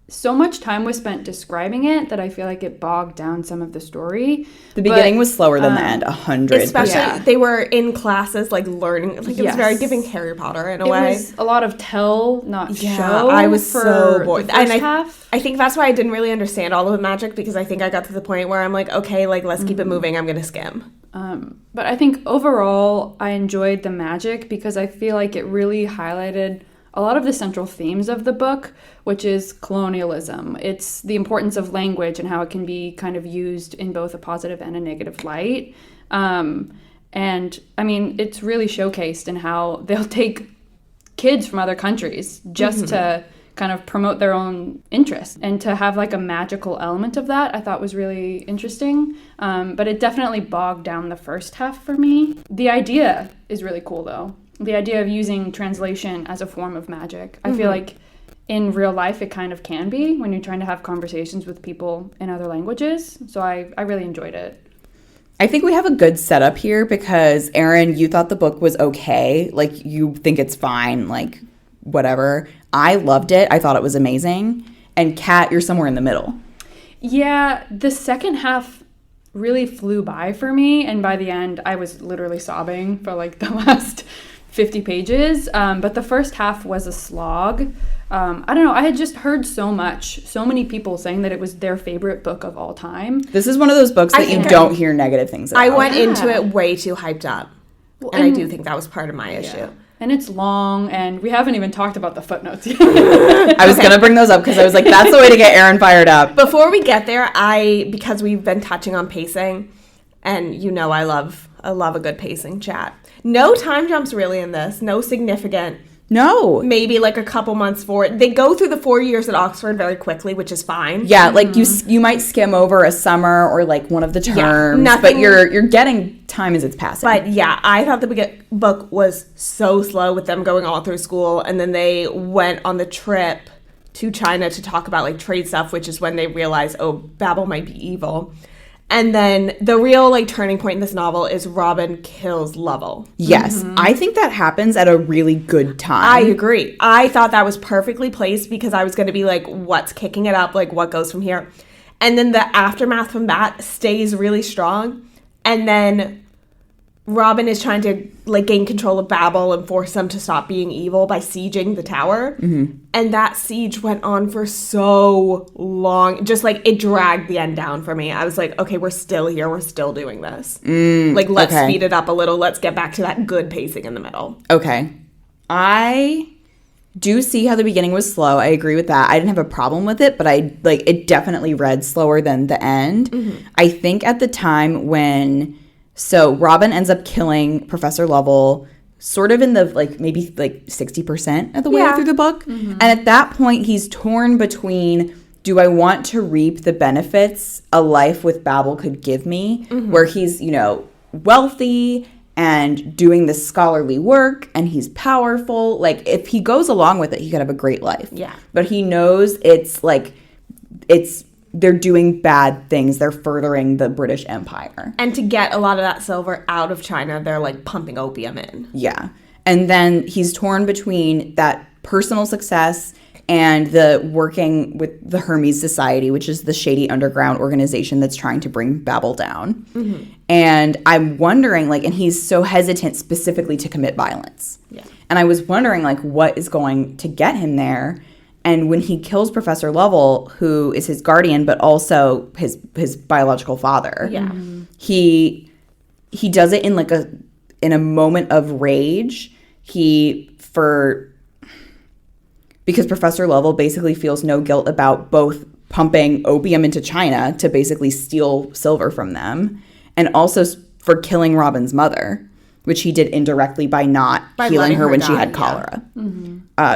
Speaker 3: so much time was spent describing it that I feel like it bogged down some of the story.
Speaker 2: The beginning was slower than the end, 100%.
Speaker 1: Especially, they were in classes, like, learning. Like, it was very giving Harry Potter in a way.
Speaker 3: It was a lot of tell, not show.
Speaker 1: I was so bored.
Speaker 3: The first half.
Speaker 1: I think that's why I didn't really understand all of the magic, because I think I got to the point where I'm like, okay, like, let's keep it moving. I'm going to skim.
Speaker 3: But I think overall I enjoyed the magic because I feel like it really highlighted a lot of the central themes of the book, which is colonialism. It's the importance of language and how it can be kind of used in both a positive and a negative light. And I mean, it's really showcased in how they'll take kids from other countries just to kind of promote their own interests, and to have like a magical element of that I thought was really interesting. But it definitely bogged down the first half for me. The idea is really cool though. The idea of using translation as a form of magic. I feel like in real life it kind of can be when you're trying to have conversations with people in other languages. So I really enjoyed it.
Speaker 2: I think we have a good setup here because, Erin, you thought the book was okay. Like, you think it's fine, like, whatever. I loved it. I thought it was amazing. And Kat, you're somewhere in the middle.
Speaker 3: Yeah, the second half really flew by for me. And by the end, I was literally sobbing for, like, the last 50 pages. But the first half was a slog. I don't know. I had just heard so many people saying that it was their favorite book of all time.
Speaker 2: This is one of those books that you don't hear negative things about.
Speaker 1: I went into it way too hyped up. And I do think that was part of my issue.
Speaker 3: And it's long, and we haven't even talked about the footnotes yet.
Speaker 2: I was going to bring those up because I was like, that's the way to get Erin fired up.
Speaker 1: Before we get there, because we've been touching on pacing, and you know I love a good pacing chat. No time jumps really in this. No significant.
Speaker 2: No.
Speaker 1: Maybe like a couple months forward. They go through the 4 years at Oxford very quickly, which is fine.
Speaker 2: Yeah, like you might skim over a summer or like one of the terms, but you're getting time as it's passing.
Speaker 1: But yeah, I thought the book was so slow with them going all through school, and then they went on the trip to China to talk about like trade stuff, which is when they realized, oh, Babel might be evil. And then the real like turning point in this novel is Robin kills Lovell.
Speaker 2: Yes, I think that happens at a really good time.
Speaker 1: I agree. I thought that was perfectly placed because I was going to be like, what's kicking it up? Like, what goes from here? And then the aftermath from that stays really strong. And then Robin is trying to like gain control of Babel and force them to stop being evil by sieging the tower. And that siege went on for so long. Just like it dragged the end down for me. I was like, okay, we're still here. We're still doing this. Like, let's speed it up a little. Let's get back to that good pacing in the middle.
Speaker 2: Okay. I do see how the beginning was slow. I agree with that. I didn't have a problem with it, but it definitely read slower than the end. I think at the time when... So Robin ends up killing Professor Lovell sort of in the maybe 60% of the way through the book. And at that point, he's torn between, do I want to reap the benefits a life with Babel could give me, where he's, wealthy and doing this scholarly work and he's powerful. Like, if he goes along with it, he could have a great life.
Speaker 1: Yeah.
Speaker 2: But he knows they're doing bad things. They're furthering the British Empire.
Speaker 1: And to get a lot of that silver out of China, they're like pumping opium in.
Speaker 2: Yeah. And then he's torn between that personal success and the working with the Hermes Society, which is the shady underground organization that's trying to bring Babel down. And I'm wondering, and he's so hesitant specifically to commit violence.
Speaker 1: Yeah.
Speaker 2: And I was wondering, what is going to get him there? And when he kills Professor Lovell, who is his guardian, but also his biological father, he does it in a moment of rage. Because Professor Lovell basically feels no guilt about both pumping opium into China to basically steal silver from them, and also for killing Robin's mother, which he did indirectly by not healing her when she had cholera.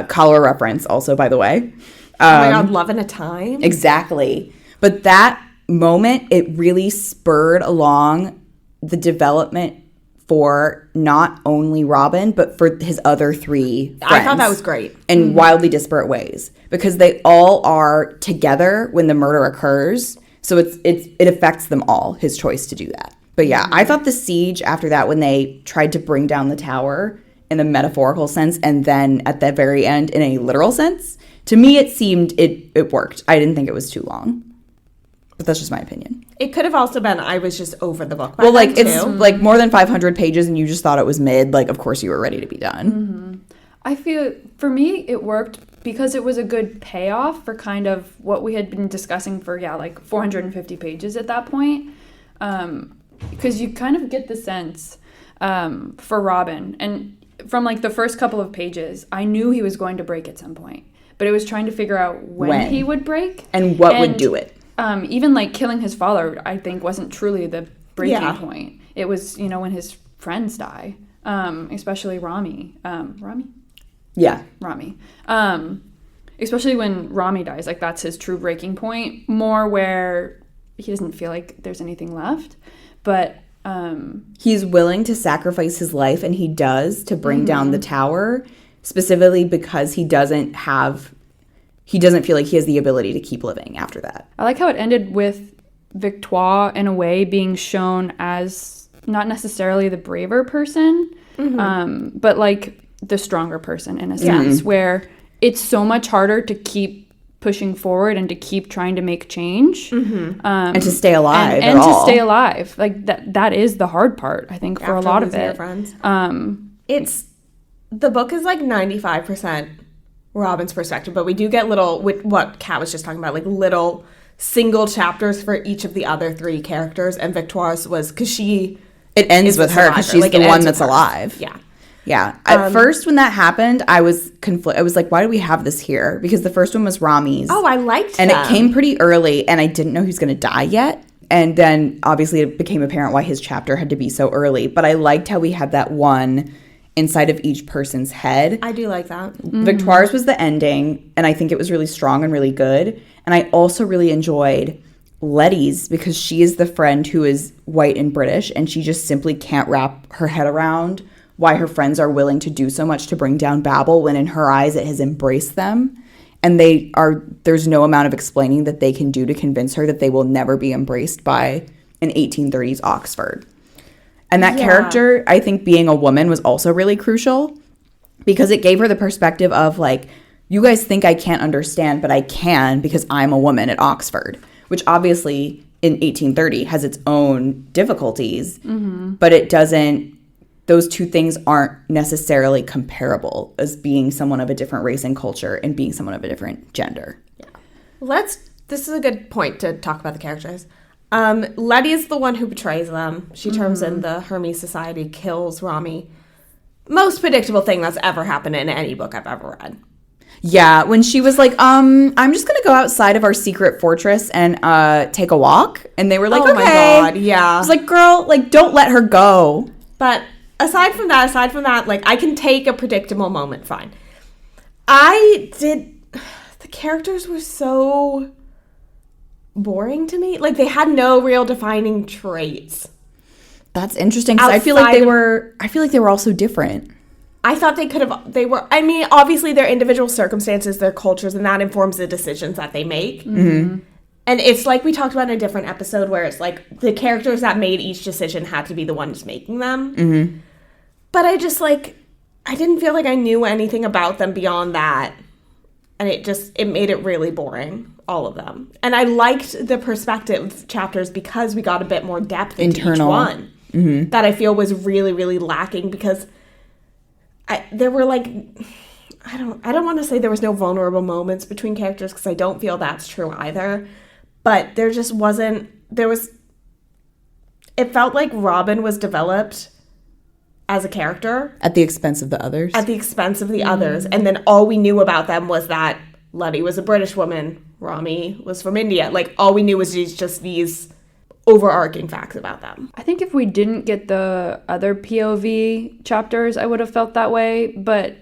Speaker 2: Cholera reference also, by the way.
Speaker 1: Oh my God, Love in a Time?
Speaker 2: Exactly. But that moment, it really spurred along the development for not only Robin, but for his other three friends.
Speaker 1: I thought that was great.
Speaker 2: In wildly disparate ways. Because they all are together when the murder occurs. So it affects them all, his choice to do that. But yeah, I thought the siege after that, when they tried to bring down the tower in a metaphorical sense, and then at the very end in a literal sense, to me it seemed it worked. I didn't think it was too long. But that's just my opinion.
Speaker 1: It could have also been I was just over the book by
Speaker 2: then,
Speaker 1: it's
Speaker 2: too. More than 500 pages and you just thought it was mid. Of course you were ready to be done.
Speaker 3: I feel, for me, it worked because it was a good payoff for kind of what we had been discussing for, 450 pages at that point. because you kind of get the sense for Robin, and from like the first couple of pages, I knew he was going to break at some point, but it was trying to figure out when he would break
Speaker 2: and what would do it.
Speaker 3: Even like killing his father, I think, wasn't truly the breaking point. It was, you know, when his friends die, especially Rami. Rami?
Speaker 2: Yeah.
Speaker 3: Rami. Especially when Rami dies, like that's his true breaking point, more where he doesn't feel like there's anything left. But
Speaker 2: he's willing to sacrifice his life, and he does, to bring down the tower, specifically because he doesn't feel like he has the ability to keep living after that.
Speaker 3: I like how it ended with Victoire, in a way, being shown as not necessarily the braver person, but like the stronger person in a sense, where it's so much harder to keep pushing forward and to keep trying to make change,
Speaker 2: and to stay alive,
Speaker 3: and to stay alive. Like that is the hard part, I think, for a lot of it.
Speaker 1: Friends. It's the book is like 95% Robin's perspective, but we do get little, with what Kat was just talking about, like little single chapters for each of the other three characters, and Victoire's was because it
Speaker 2: ends with her because she's like, the one that's alive. Yeah. At first, when that happened, I was conflicted. I was like, why do we have this here? Because the first one was Rami's.
Speaker 1: Oh, I liked
Speaker 2: and
Speaker 1: them.
Speaker 2: It came pretty early, and I didn't know he was going to die yet. And then, obviously, it became apparent why his chapter had to be so early. But I liked how we had that one inside of each person's head.
Speaker 1: I do like that.
Speaker 2: Victoire's was the ending, and I think it was really strong and really good. And I also really enjoyed Letty's, because she is the friend who is white and British, and she just simply can't wrap her head around why her friends are willing to do so much to bring down Babel, when in her eyes it has embraced them. And there's no amount of explaining that they can do to convince her that they will never be embraced by an 1830s Oxford. And that character, I think, being a woman was also really crucial, because it gave her the perspective of like, you guys think I can't understand, but I can, because I'm a woman at Oxford, which obviously in 1830 has its own difficulties, but it doesn't, those two things aren't necessarily comparable as being someone of a different race and culture and being someone of a different gender.
Speaker 1: This is a good point to talk about the characters. Letty is the one who betrays them. She turns in the Hermes Society, kills Rami. Most predictable thing that's ever happened in any book I've ever read.
Speaker 2: Yeah, when she was like, I'm just going to go outside of our secret fortress and take a walk. And they were like,
Speaker 1: oh
Speaker 2: okay.
Speaker 1: my God, yeah.
Speaker 2: I was like, girl, like, don't let her go.
Speaker 1: But aside from that, like, I can take a predictable moment, fine. The characters were so boring to me. Like, they had no real defining traits.
Speaker 2: That's interesting, because I feel like they were all so different.
Speaker 1: I thought I mean, obviously their individual circumstances, their cultures, and that informs the decisions that they make. And it's like we talked about in a different episode, where it's like the characters that made each decision had to be the ones making them. But I didn't feel like I knew anything about them beyond that. And it made it really boring, all of them. And I liked the perspective chapters because we got a bit more depth into each one. That I feel was really, really lacking, because there were like, I don't want to say there was no vulnerable moments between characters, because I don't feel that's true either. But there just wasn't, it felt like Robin was developed as a character.
Speaker 2: At the expense of the others. And then all we knew about them was that Letty was a British woman, Rami was from India. Like, all we knew was just these overarching facts about them.
Speaker 3: I think if we didn't get the other POV chapters, I would have felt that way. But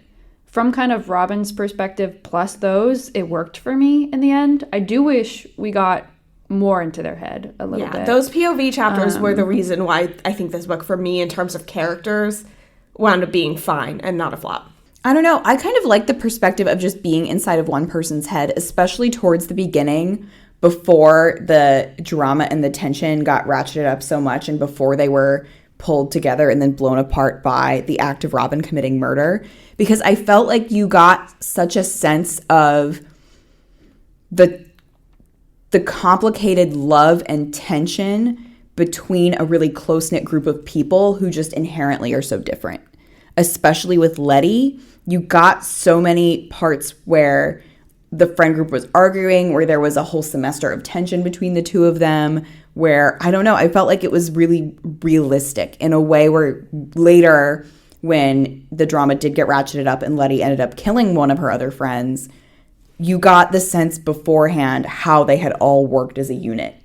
Speaker 3: from kind of Robin's perspective plus those, it worked for me in the end. I do wish we got more into their head a little bit.
Speaker 1: Those POV chapters were the reason why I think this book, for me, in terms of characters, wound up being fine and not a flop.
Speaker 2: I don't know. I kind of like the perspective of just being inside of one person's head, especially towards the beginning, before the drama and the tension got ratcheted up so much, and before they were pulled together and then blown apart by the act of Robin committing murder. Because I felt like you got such a sense of the complicated love and tension between a really close-knit group of people who just inherently are so different. Especially with Letty, you got so many parts where the friend group was arguing, where there was a whole semester of tension between the two of them, where, I don't know, I felt like it was really realistic in a way where later, when the drama did get ratcheted up and Letty ended up killing one of her other friends, you got the sense beforehand how they had all worked as a unit.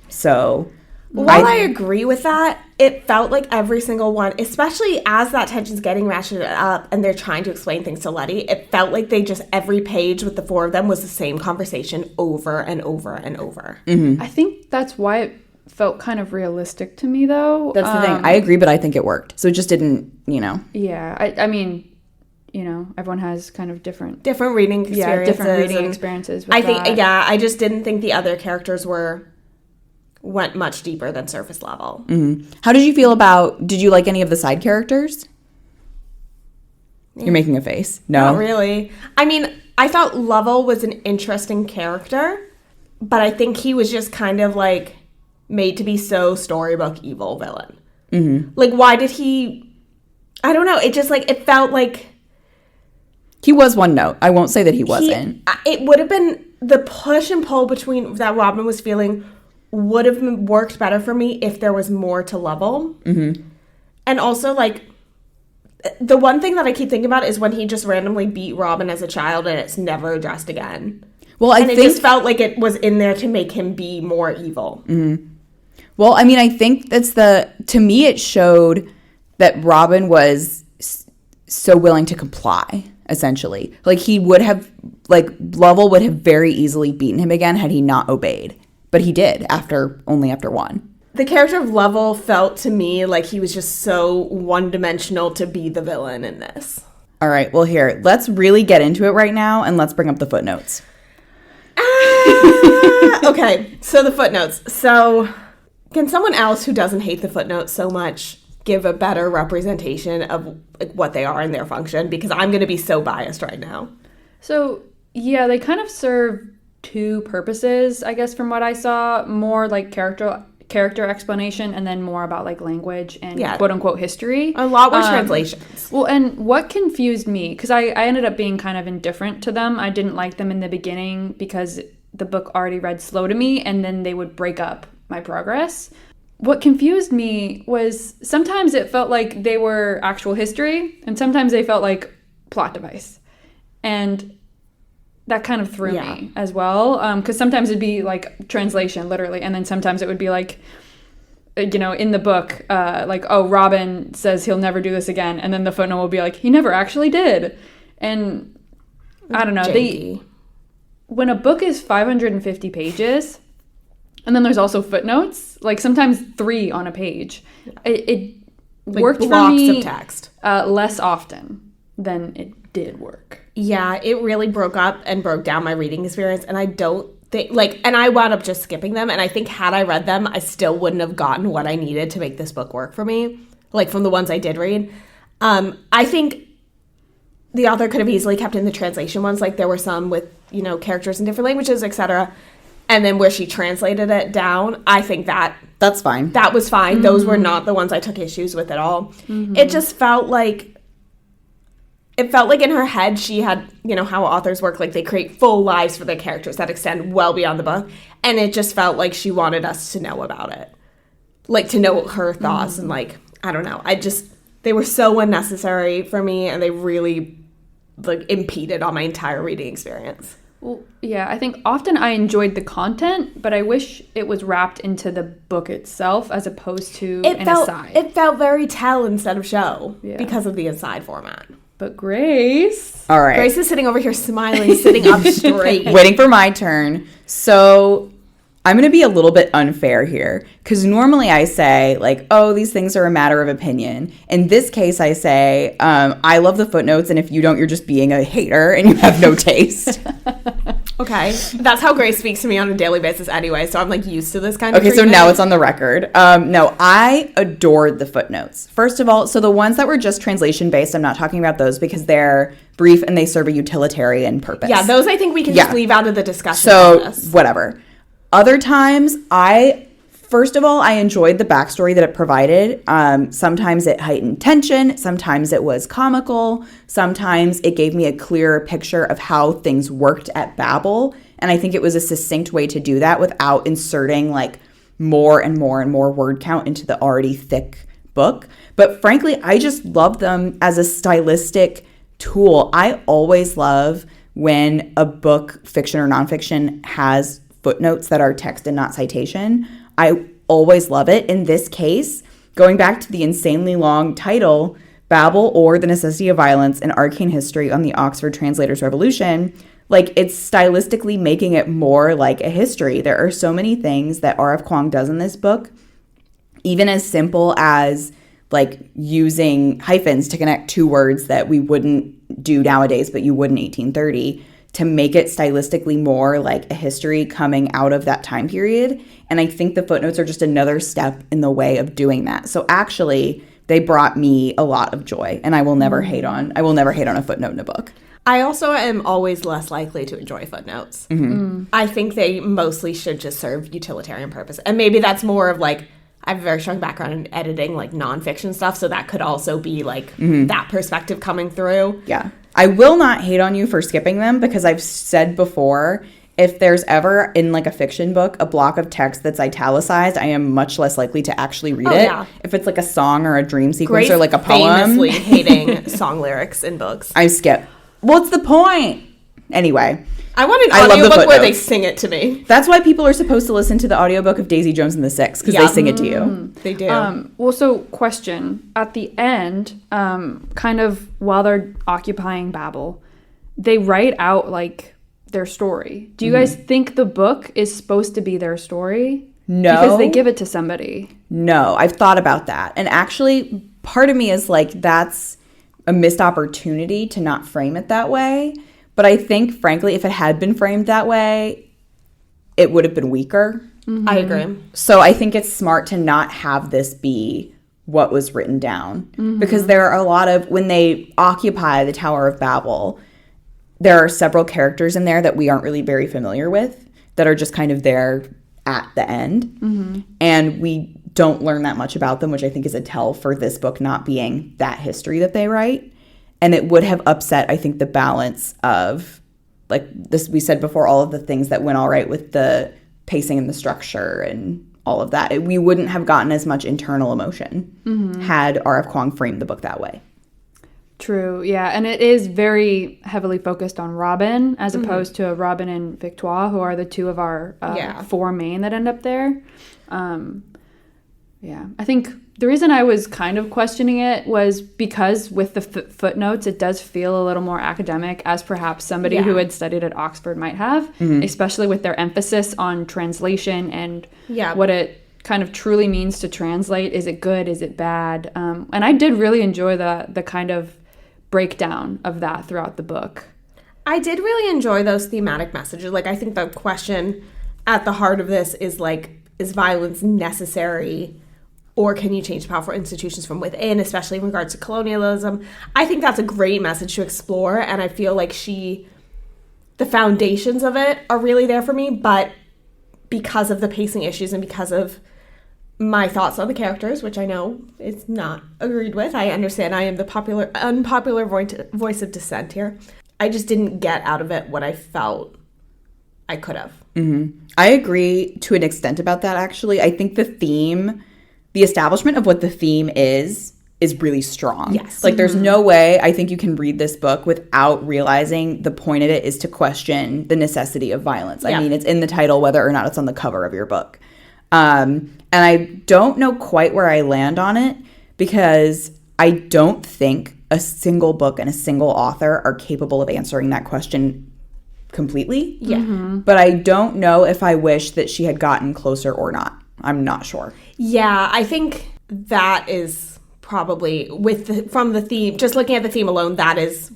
Speaker 2: So
Speaker 1: while I agree with that, it felt like every single one, especially as that tension's getting ratcheted up and they're trying to explain things to Letty, it felt like they just, every page with the four of them was the same conversation over and over and over.
Speaker 2: Mm-hmm.
Speaker 3: I think that's why it felt kind of realistic to me, though.
Speaker 2: That's the thing. I agree, but I think it worked. So it just didn't,
Speaker 3: Yeah, I mean, everyone has kind of different
Speaker 1: reading experiences.
Speaker 3: Yeah, different reading experiences with
Speaker 1: I just didn't think the other characters went much deeper than surface level.
Speaker 2: Mm-hmm. How did you feel did you like any of the side characters? Yeah. You're making a face. No?
Speaker 1: Not really. I mean, I thought Lovell was an interesting character, but I think he was just kind of like made to be so storybook evil villain.
Speaker 2: Mm-hmm.
Speaker 1: Like, why did he... I don't know. It just, like, it felt like...
Speaker 2: He was one note. I won't say that he wasn't.
Speaker 1: It would have been... The push and pull between that Robin was feeling would have worked better for me if there was more to Lovell.
Speaker 2: Mm-hmm.
Speaker 1: And also, like, the one thing that I keep thinking about is when he just randomly beat Robin as a child and it's never addressed again.
Speaker 2: Well,
Speaker 1: it just felt like it was in there to make him be more evil.
Speaker 2: Mm-hmm. Well, I mean, I think to me, it showed that Robin was so willing to comply, essentially. Like, Lovell would have very easily beaten him again had he not obeyed. But he did only after one.
Speaker 1: The character of Lovell felt to me like he was just so one-dimensional to be the villain in this.
Speaker 2: All right, well, here, let's really get into it right now, and let's bring up the footnotes.
Speaker 1: Okay, so the footnotes. So, can someone else who doesn't hate the footnotes so much give a better representation of what they are and their function? Because I'm going to be so biased right now.
Speaker 3: So, yeah, they kind of serve two purposes, I guess, from what I saw. More like character explanation, and then more about like language and quote-unquote history.
Speaker 1: A lot were translations.
Speaker 3: Well, and what confused me, because I ended up being kind of indifferent to them. I didn't like them in the beginning because the book already read slow to me, and then they would break up my progress. What confused me was sometimes it felt like they were actual history, and sometimes they felt like plot device. And that kind of threw me as well, because sometimes it'd be like translation, literally, and then sometimes it would be like, in the book, like, oh, Robin says he'll never do this again, and then the footnote will be like, he never actually did. And I don't know, when a book is 550 pages, and then there's also footnotes, like sometimes 3 on a page, it like worked for me
Speaker 1: blocks of text
Speaker 3: less often than it did work.
Speaker 1: Yeah, it really broke down my reading experience, and I don't think, and I wound up just skipping them, and I think had I read them, I still wouldn't have gotten what I needed to make this book work for me, like from the ones I did read. I think the author could have easily kept in the translation ones, like there were some with, characters in different languages, etc., and then where she translated it down, I think that's fine. That was fine. Mm-hmm. Those were not the ones I took issues with at all. Mm-hmm. It just felt like in her head she had, how authors work, like they create full lives for their characters that extend well beyond the book, and it just felt like she wanted us to know about it, like to know her thoughts, and like, I don't know, they were so unnecessary for me, and they really impeded on my entire reading experience.
Speaker 3: Well, yeah, I think often I enjoyed the content, but I wish it was wrapped into the book itself as opposed to aside.
Speaker 1: It felt very tell instead of show because of the aside format.
Speaker 3: But Grace...
Speaker 2: All right.
Speaker 1: Grace is sitting over here smiling, sitting up straight.
Speaker 2: Waiting for my turn. So I'm going to be a little bit unfair here, because normally I say, like, oh, these things are a matter of opinion. In this case, I say, I love the footnotes, and if you don't, you're just being a hater and you have no taste.
Speaker 1: Okay. That's how Grace speaks to me on a daily basis anyway, so I'm used to this kind of treatment.
Speaker 2: So now it's on the record. No, I adored the footnotes. First of all, so the ones that were just translation based, I'm not talking about those because they're brief and they serve a utilitarian purpose.
Speaker 1: Yeah, those I think we can just leave out of the discussion.
Speaker 2: So whatever. Other times, I First of all, I enjoyed the backstory that it provided. Sometimes it heightened tension. Sometimes it was comical. Sometimes it gave me a clearer picture of how things worked at Babel. And I think it was a succinct way to do that without inserting like more and more and more word count into the already thick book. But frankly, I just love them as a stylistic tool. I always love when a book, fiction or nonfiction, has footnotes that are text and not citation. I always love it. In this case, going back to the insanely long title, Babel or The Necessity of Violence, an Arcane History on the Oxford Translators' Revolution, like it's stylistically making it more like a history. There are so many things that R.F. Kuang does in this book, even as simple as like using hyphens to connect two words that we wouldn't do nowadays, but you would in 1830, to make it stylistically more like a history coming out of that time period. And I think the footnotes are just another step in the way of doing that. So actually, they brought me a lot of joy, and I will never hate on a footnote in a book.
Speaker 1: I also am always less likely to enjoy footnotes. I think they mostly should just serve utilitarian purpose. And maybe that's more of like, I have a very strong background in editing like nonfiction stuff, so that could also be like that perspective coming through.
Speaker 2: Yeah. I will not hate on you for skipping them, because I've said before, if there's ever in like a fiction book a block of text that's italicized, I am much less likely to actually read it. Yeah. If it's like a song or a dream sequence or like a poem.
Speaker 1: Famously hating song lyrics in books.
Speaker 2: I skip. What's the point? Anyway.
Speaker 1: I want an audiobook where they sing it to me.
Speaker 2: That's why people are supposed to listen to the audiobook of Daisy Jones and the Six, because they sing it to you.
Speaker 1: They do.
Speaker 3: Well, so question. At the end, kind of while they're occupying Babel, they write out like their story. Do you guys think the book is supposed to be their story?
Speaker 2: No.
Speaker 3: Because they give it to somebody.
Speaker 2: No, I've thought about that. And actually, part of me is like, that's a missed opportunity to not frame it that way. But I think, frankly, if it had been framed that way, it would have been weaker.
Speaker 1: I agree.
Speaker 2: So I think it's smart to not have this be what was written down. Because there are a lot of, when they occupy the Tower of Babel, there are several characters in there that we aren't really very familiar with, that are just kind of there at the end. And we don't learn that much about them, which I think is a tell for this book not being that history that they write. And it would have upset, I think, the balance of, like this, we said before, all of the things that went all right with the pacing and the structure and all of that. We wouldn't have gotten as much internal emotion had R.F. Kuang framed the book that way.
Speaker 3: True, yeah. And it is very heavily focused on Robin, as opposed to Robin and Victoire, who are the two of our four main that end up there. Yeah, I think the reason I was kind of questioning it was because with the footnotes, it does feel a little more academic, as perhaps somebody who had studied at Oxford might have, especially with their emphasis on translation and what it kind of truly means to translate. Is it good? Is it bad? And I did really enjoy the kind of breakdown of that throughout the book.
Speaker 1: I did really enjoy those thematic messages. Like, I think the question at the heart of this is like, is violence necessary? Or can you change powerful institutions from within, especially in regards to colonialism? I think that's a great message to explore, and I feel like the foundations of it are really there for me, but because of the pacing issues and because of my thoughts on the characters, which I know is not agreed with, I understand I am the unpopular voice of dissent here. I just didn't get out of it what I felt I could have.
Speaker 2: I agree to an extent about that, actually. I think the establishment of what the theme is really strong.
Speaker 1: Yes.
Speaker 2: Like, there's no way I think you can read this book without realizing the point of it is to question the necessity of violence. I mean, it's in the title, whether or not it's on the cover of your book. And I don't know quite where I land on it, because I don't think a single book and a single author are capable of answering that question completely. But I don't know if I wish that she had gotten closer or not. I'm not sure.
Speaker 1: Yeah, I think that is probably from the theme, just looking at the theme alone,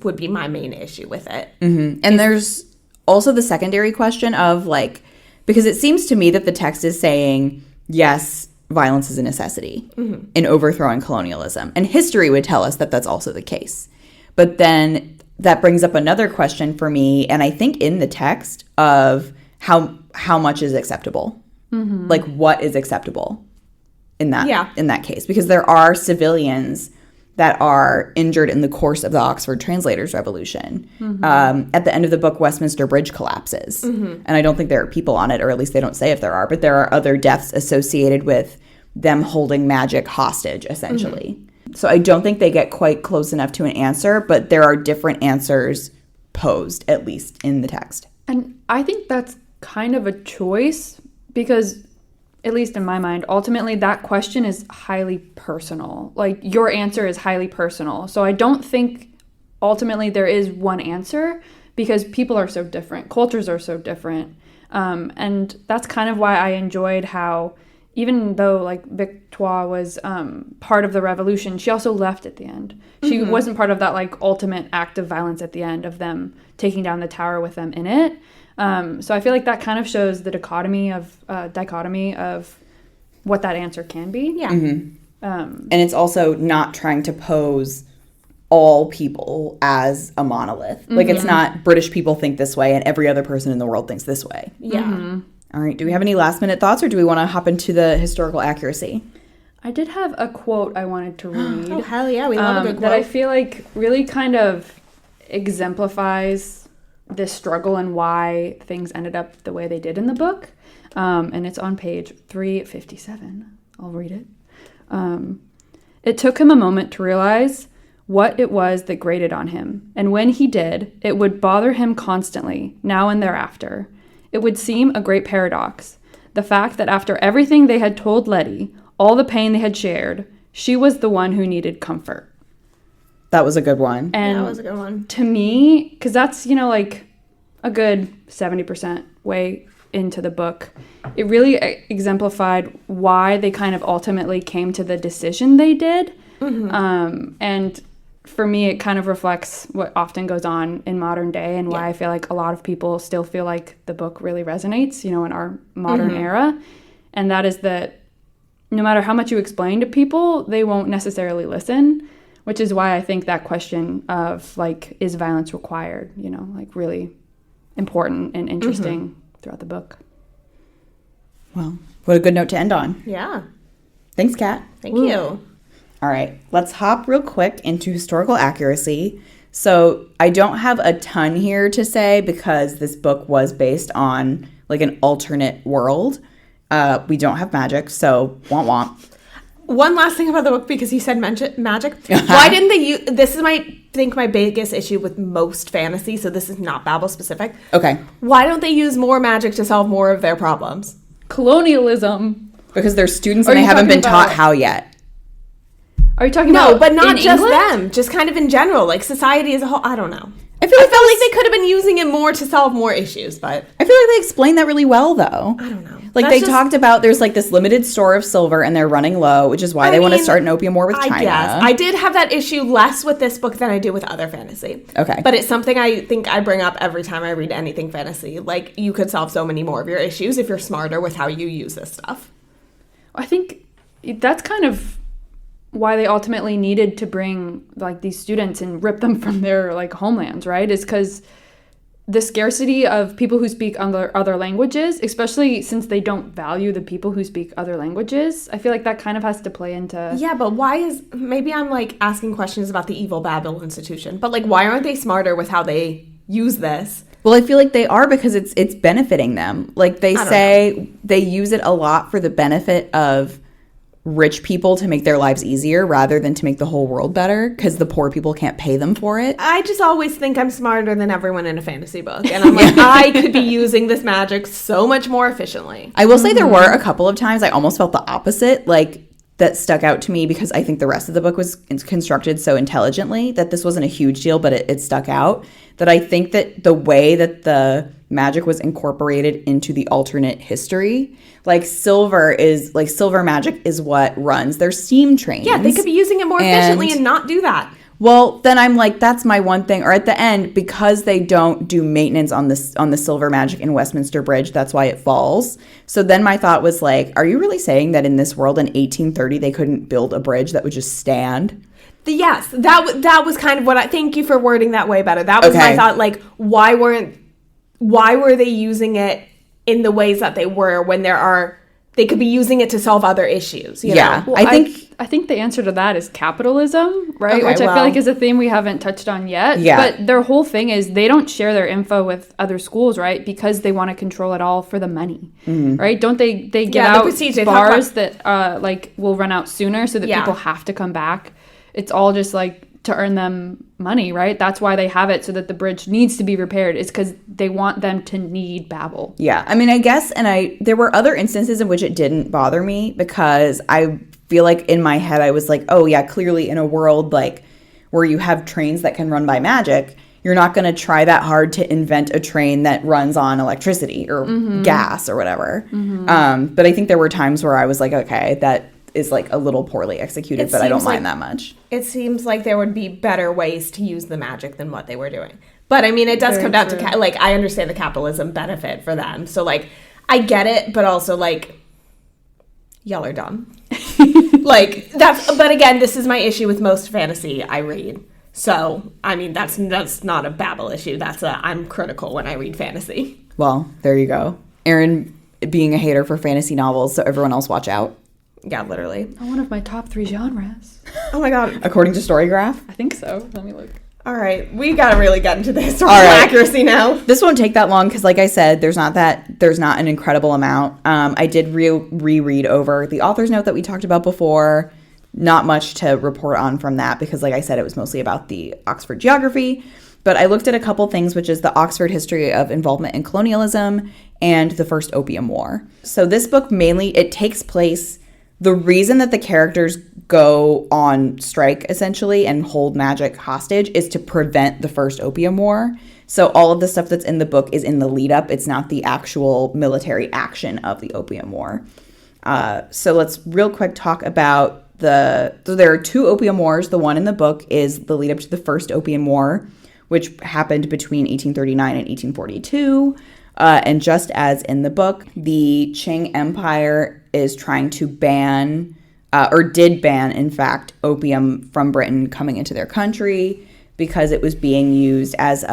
Speaker 1: would be my main issue with it.
Speaker 2: And there's also the secondary question of like, because it seems to me that the text is saying, yes, violence is a necessity in overthrowing colonialism. And history would tell us that that's also the case. But then that brings up another question for me, and I think in the text, of how much is acceptable. like what is acceptable in that in that case, because there are civilians that are injured in the course of the Oxford Translators Revolution. At the end of the book, Westminster Bridge collapses. And I don't think there are people on it, or at least they don't say if there are, but there are other deaths associated with them holding magic hostage, essentially. So I don't think they get quite close enough to an answer, but there are different answers posed, at least in the text.
Speaker 3: And I think that's kind of a choice because, at least in my mind, ultimately that question is highly personal. Like, your answer is highly personal. So I don't think ultimately there is one answer because people are so different. Cultures are so different. And that's kind of why I enjoyed how, even though like Victoire was part of the revolution, she also left at the end. She wasn't part of that like ultimate act of violence at the end of them taking down the tower with them in it. So I feel like that kind of shows the dichotomy of what that answer can be.
Speaker 1: Yeah.
Speaker 2: And it's also not trying to pose all people as a monolith. Like, it's not British people think this way and every other person in the world thinks this way.
Speaker 1: Yeah.
Speaker 2: All right. Do we have any last minute thoughts, or do we want to hop into the historical accuracy?
Speaker 3: I did have a quote I wanted to read.
Speaker 1: Oh, hell yeah. We love a good quote.
Speaker 3: That I feel like really kind of exemplifies this struggle and why things ended up the way they did in the book. And it's on page 357. I'll read it. It took him a moment to realize what it was that grated on him. And when he did, it would bother him constantly, now and thereafter. It would seem a great paradox. The fact that after everything they had told Letty, all the pain they had shared, she was the one who needed comfort.
Speaker 2: That was a good one.
Speaker 3: And
Speaker 1: that was a good one.
Speaker 3: To me, because that's, like a good 70% way into the book, it really exemplified why they kind of ultimately came to the decision they did. And for me, it kind of reflects what often goes on in modern day and why I feel like a lot of people still feel like the book really resonates, in our modern era. And that is that no matter how much you explain to people, they won't necessarily listen, which is why I think that question of, like, is violence required, really important and interesting throughout the book.
Speaker 2: Well, what a good note to end on.
Speaker 1: Yeah.
Speaker 2: Thanks, Kat.
Speaker 1: Thank you.
Speaker 2: All right, let's hop real quick into historical accuracy. So I don't have a ton here to say because this book was based on like an alternate world. We don't have magic, so womp womp.
Speaker 1: One last thing about the book, because you said magic. Why didn't they use... This is my biggest issue with most fantasy, so this is not Babel specific.
Speaker 2: Okay.
Speaker 1: Why don't they use more magic to solve more of their problems?
Speaker 3: Colonialism.
Speaker 2: Because they're students and they haven't been taught how yet.
Speaker 3: Are you talking about...
Speaker 1: No, but not just
Speaker 3: England?
Speaker 1: them. Just kind of in general. Like, society as a whole. I don't know.
Speaker 2: I feel like
Speaker 1: they could have been using it more to solve more issues, but...
Speaker 2: I feel like they explained that really well, though.
Speaker 1: I don't know.
Speaker 2: Like, they talked about there's, like, this limited store of silver, and they're running low, which is why they want to start an opium war with China.
Speaker 1: I guess. I did have that issue less with this book than I do with other fantasy.
Speaker 2: Okay.
Speaker 1: But it's something I think I bring up every time I read anything fantasy. Like, you could solve so many more of your issues if you're smarter with how you use this stuff.
Speaker 3: I think that's kind of why they ultimately needed to bring, like, these students and rip them from their, like, homelands, right? Is because the scarcity of people who speak other languages, especially since they don't value the people who speak other languages, I feel like that kind of has to play into... Yeah,
Speaker 1: but why is... Maybe I'm, like, asking questions about the evil Babel institution, but, like, why aren't they smarter with how they use this?
Speaker 2: Well, I feel like they are because it's benefiting them. Like, they say they use it a lot for the benefit of rich people to make their lives easier rather than to make the whole world better because the poor people can't pay them for it.
Speaker 1: I just always think I'm smarter than everyone in a fantasy book. And I'm like, I could be using this magic so much more efficiently.
Speaker 2: I will say there were a couple of times I almost felt the opposite, like that stuck out to me because I think the rest of the book was constructed so intelligently that this wasn't a huge deal, but it stuck out. That I think that the way that the magic was incorporated into the alternate history, like silver magic is what runs their steam trains.
Speaker 1: Yeah, they could be using it more efficiently and not do that.
Speaker 2: Well, then I'm like, that's my one thing. Or at the end, because they don't do maintenance on the silver magic in Westminster Bridge, that's why it falls. So then my thought was like, are you really saying that in this world in 1830 they couldn't build a bridge that would just stand?
Speaker 1: Yes, that was kind of what I... Thank you for wording that way better. That was my thought. Like, why were they using it in the ways that they were when there are they could be using it to solve other issues. You know?
Speaker 3: Well, I think the answer to that is capitalism, right?
Speaker 1: Okay,
Speaker 3: Which I feel like is a theme we haven't touched on yet.
Speaker 2: Yeah.
Speaker 3: But their whole thing is they don't share their info with other schools, right? Because they want to control it all for the money, right? Don't they give out bars that like will run out sooner so that people have to come back? It's all just like to earn them money, right? That's why they have it, so that the bridge needs to be repaired. It's because they want them to need Babel.
Speaker 2: Yeah, I mean, I guess, there were other instances in which it didn't bother me because I feel like in my head I was like, oh yeah, clearly in a world like where you have trains that can run by magic, you're not going to try that hard to invent a train that runs on electricity or gas or whatever. But I think there were times where I was like, okay, that is like a little poorly executed, but I don't mind that much.
Speaker 1: It seems like there would be better ways to use the magic than what they were doing. But I mean, it does come down to, like, I understand the capitalism benefit for them. So, like, I get it, but also, like, y'all are dumb. Like, but again, this is my issue with most fantasy I read. So, I mean, that's not a Babel issue. I'm critical when I read fantasy.
Speaker 2: Well, there you go. Erin being a hater for fantasy novels, so everyone else watch out.
Speaker 1: Yeah, literally.
Speaker 3: One of my top 3 genres.
Speaker 1: Oh my god.
Speaker 2: According to Storygraph?
Speaker 3: I think so. Let me look.
Speaker 1: All right. We got to really get into the historical accuracy now.
Speaker 2: This won't take that long because, like I said, there's not an incredible amount. I did reread over the author's note that we talked about before. Not much to report on from that because, like I said, it was mostly about the Oxford geography. But I looked at a couple things, which is the Oxford History of Involvement in Colonialism and the First Opium War. So this book it takes place. The reason that the characters go on strike, essentially, and hold magic hostage is to prevent the First Opium War. So all of the stuff that's in the book is in the lead-up. It's not the actual military action of the Opium War. So let's real quick talk about so there are 2 Opium Wars. The one in the book is the lead-up to the First Opium War, which happened between 1839 and 1842. And just as in the book, the Qing Empire is trying to ban, or did ban, in fact, opium from Britain coming into their country because it was being used as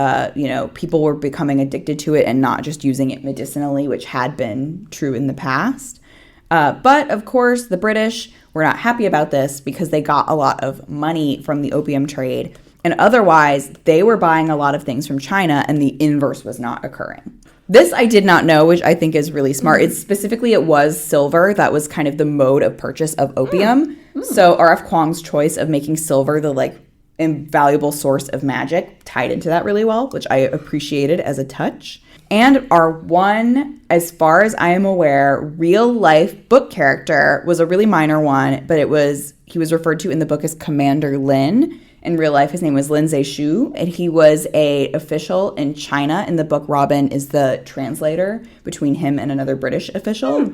Speaker 2: people were becoming addicted to it and not just using it medicinally, which had been true in the past. But, of course, the British were not happy about this because they got a lot of money from the opium trade. And otherwise, they were buying a lot of things from China, and the inverse was not occurring. This I did not know, which I think is really smart. It was silver. That was kind of the mode of purchase of opium. So R.F. Kuang's choice of making silver the, like, invaluable source of magic tied into that really well, which I appreciated as a touch. And our one, as far as I am aware, real-life book character was a really minor one, but he was referred to in the book as Commander Lin. In real life, his name was Lin Zexu, and he was a official in China. In the book, Robin is the translator between him and another British official.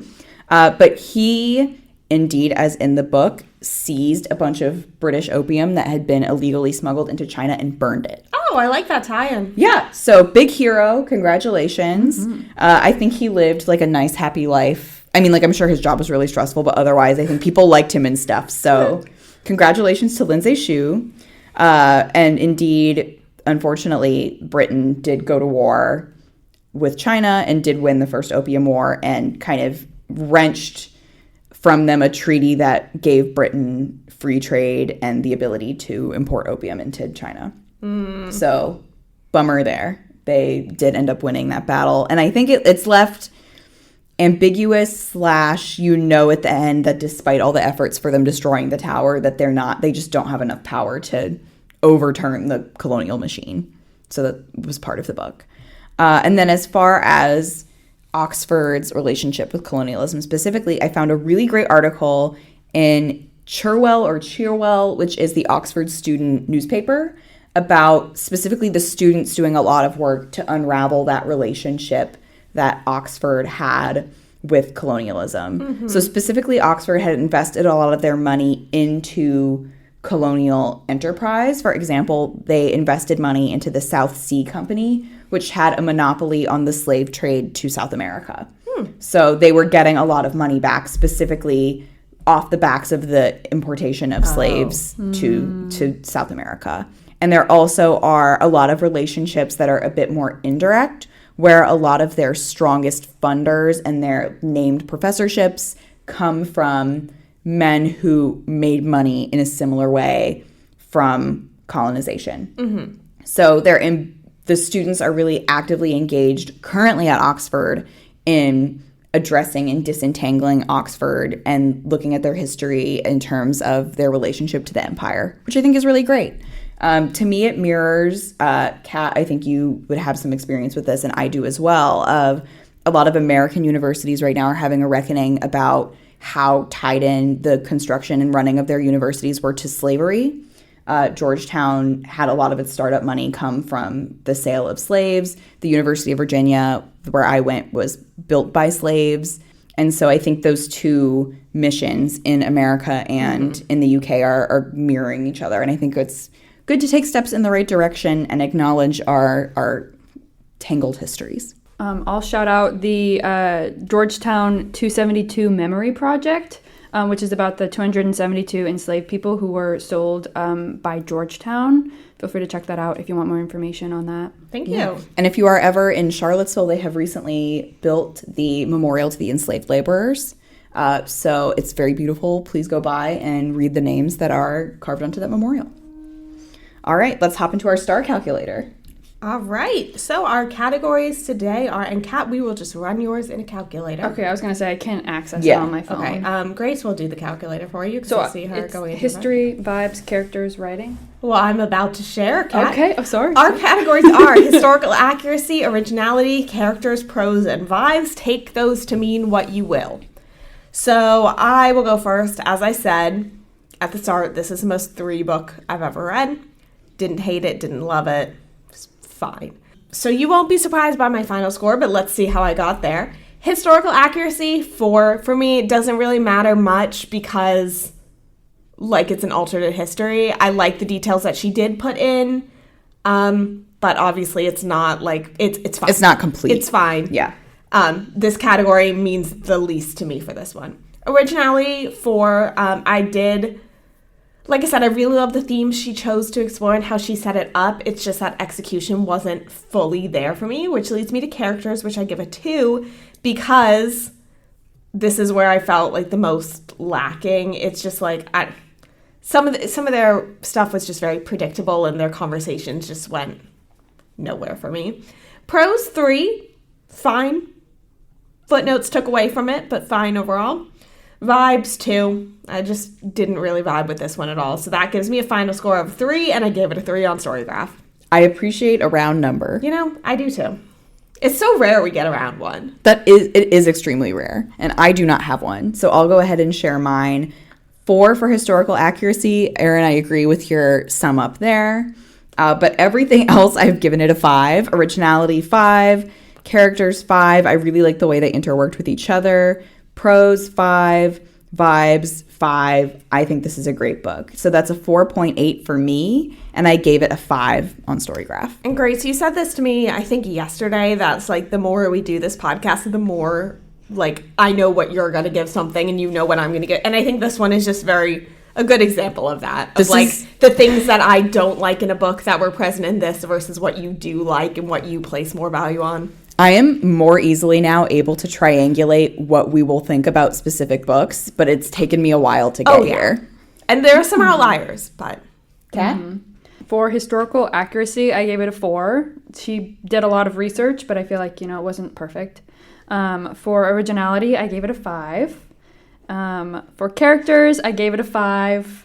Speaker 2: But he, indeed, as in the book, seized a bunch of British opium that had been illegally smuggled into China and burned it.
Speaker 1: Oh, I like that tie-in.
Speaker 2: Yeah, so big hero, congratulations. I think he lived like a nice, happy life. I mean, like, I'm sure his job was really stressful, but otherwise, I think people liked him and stuff. So congratulations to Lin Zexu. And indeed, unfortunately, Britain did go to war with China and did win the First Opium War and kind of wrenched from them a treaty that gave Britain free trade and the ability to import opium into China. So, bummer there. They did end up winning that battle. And I think it's left ambiguous / at the end that despite all the efforts for them destroying the tower, that they just don't have enough power to overturn the colonial machine. So that was part of the book. And then as far as Oxford's relationship with colonialism specifically, I found a really great article in Cheerwell, which is the Oxford student newspaper, about specifically the students doing a lot of work to unravel that relationship that Oxford had with colonialism. So specifically, Oxford had invested a lot of their money into colonial enterprise. For example, they invested money into the South Sea Company, which had a monopoly on the slave trade to South America. So they were getting a lot of money back, specifically off the backs of the importation of slaves to South America. And there also are a lot of relationships that are a bit more indirect, where a lot of their strongest funders and their named professorships come from men who made money in a similar way from colonization. So the students are really actively engaged currently at Oxford in addressing and disentangling Oxford and looking at their history in terms of their relationship to the empire, which I think is really great. To me, it mirrors, Kat, I think you would have some experience with this, and I do as well, of a lot of American universities right now are having a reckoning about how tied in the construction and running of their universities were to slavery. Georgetown had a lot of its startup money come from the sale of slaves. The University of Virginia, where I went, was built by slaves. And so I think those two missions in America and in the UK are mirroring each other. And I think it's good to take steps in the right direction and acknowledge our tangled histories.
Speaker 3: I'll shout out the Georgetown 272 Memory Project, which is about the 272 enslaved people who were sold by Georgetown. Feel free to check that out if you want more information on that.
Speaker 1: Thank you.
Speaker 2: And if you are ever in Charlottesville, they have recently built the memorial to the enslaved laborers. So it's very beautiful. Please go by and read the names that are carved onto that memorial. All right, let's hop into our star calculator.
Speaker 1: All right. So our categories today are, and Kat, we will just run yours in a calculator.
Speaker 3: Okay, I was going to say I can't access it on my phone.
Speaker 1: Okay. Grace will do the calculator for you because
Speaker 3: So
Speaker 1: I see her
Speaker 3: it's
Speaker 1: going into
Speaker 3: history, vibes, characters, writing.
Speaker 1: Well, I'm about to share, Kat.
Speaker 3: Okay, oh, sorry.
Speaker 1: Our categories are historical accuracy, originality, characters, prose, and vibes. Take those to mean what you will. So I will go first. As I said at the start, this is the most 3 book I've ever read. Didn't hate it, didn't love it. Fine. So you won't be surprised by my final score, but let's see how I got there. Historical accuracy, 4. For me, it doesn't really matter much because, like, it's an alternate history. I like the details that she did put in, but obviously it's not, like, it's fine.
Speaker 2: It's not complete.
Speaker 1: It's fine.
Speaker 2: Yeah.
Speaker 1: This category means the least to me for this one. Originality, 4. Like I said, I really love the themes she chose to explore and how she set it up. It's just that execution wasn't fully there for me, which leads me to characters, which I give a 2, because this is where I felt like the most lacking. It's just like some of their stuff was just very predictable, and their conversations just went nowhere for me. Prose, 3, fine. Footnotes took away from it, but fine overall. Vibes, 2. I just didn't really vibe with this one at all. So that gives me a final score of 3, and I gave it a 3 on Storygraph.
Speaker 2: I appreciate a round number.
Speaker 1: You know, I do too. It's so rare we get a round one.
Speaker 2: It is extremely rare, and I do not have one. So I'll go ahead and share mine. 4 for historical accuracy. Erin, I agree with your sum up there. But everything else, I've given it a 5. Originality, 5. Characters, 5. I really like the way they interworked with each other. Prose, 5. Vibes, 5. I think this is a great book. So that's a 4.8 for me, and I gave it a 5 on Storygraph.
Speaker 1: And Grace, you said this to me, I think yesterday, that's like the more we do this podcast, the more like I know what you're going to give something and you know what I'm going to get. And I think this one is just a good example of that. Of the things that I don't like in a book that were present in this versus what you do like and what you place more value on.
Speaker 2: I am more easily now able to triangulate what we will think about specific books, but it's taken me a while to get here.
Speaker 1: And there are some outliers, but...
Speaker 2: Okay.
Speaker 3: For historical accuracy, I gave it a 4. She did a lot of research, but I feel like, it wasn't perfect. For originality, I gave it a 5. For characters, I gave it a 5.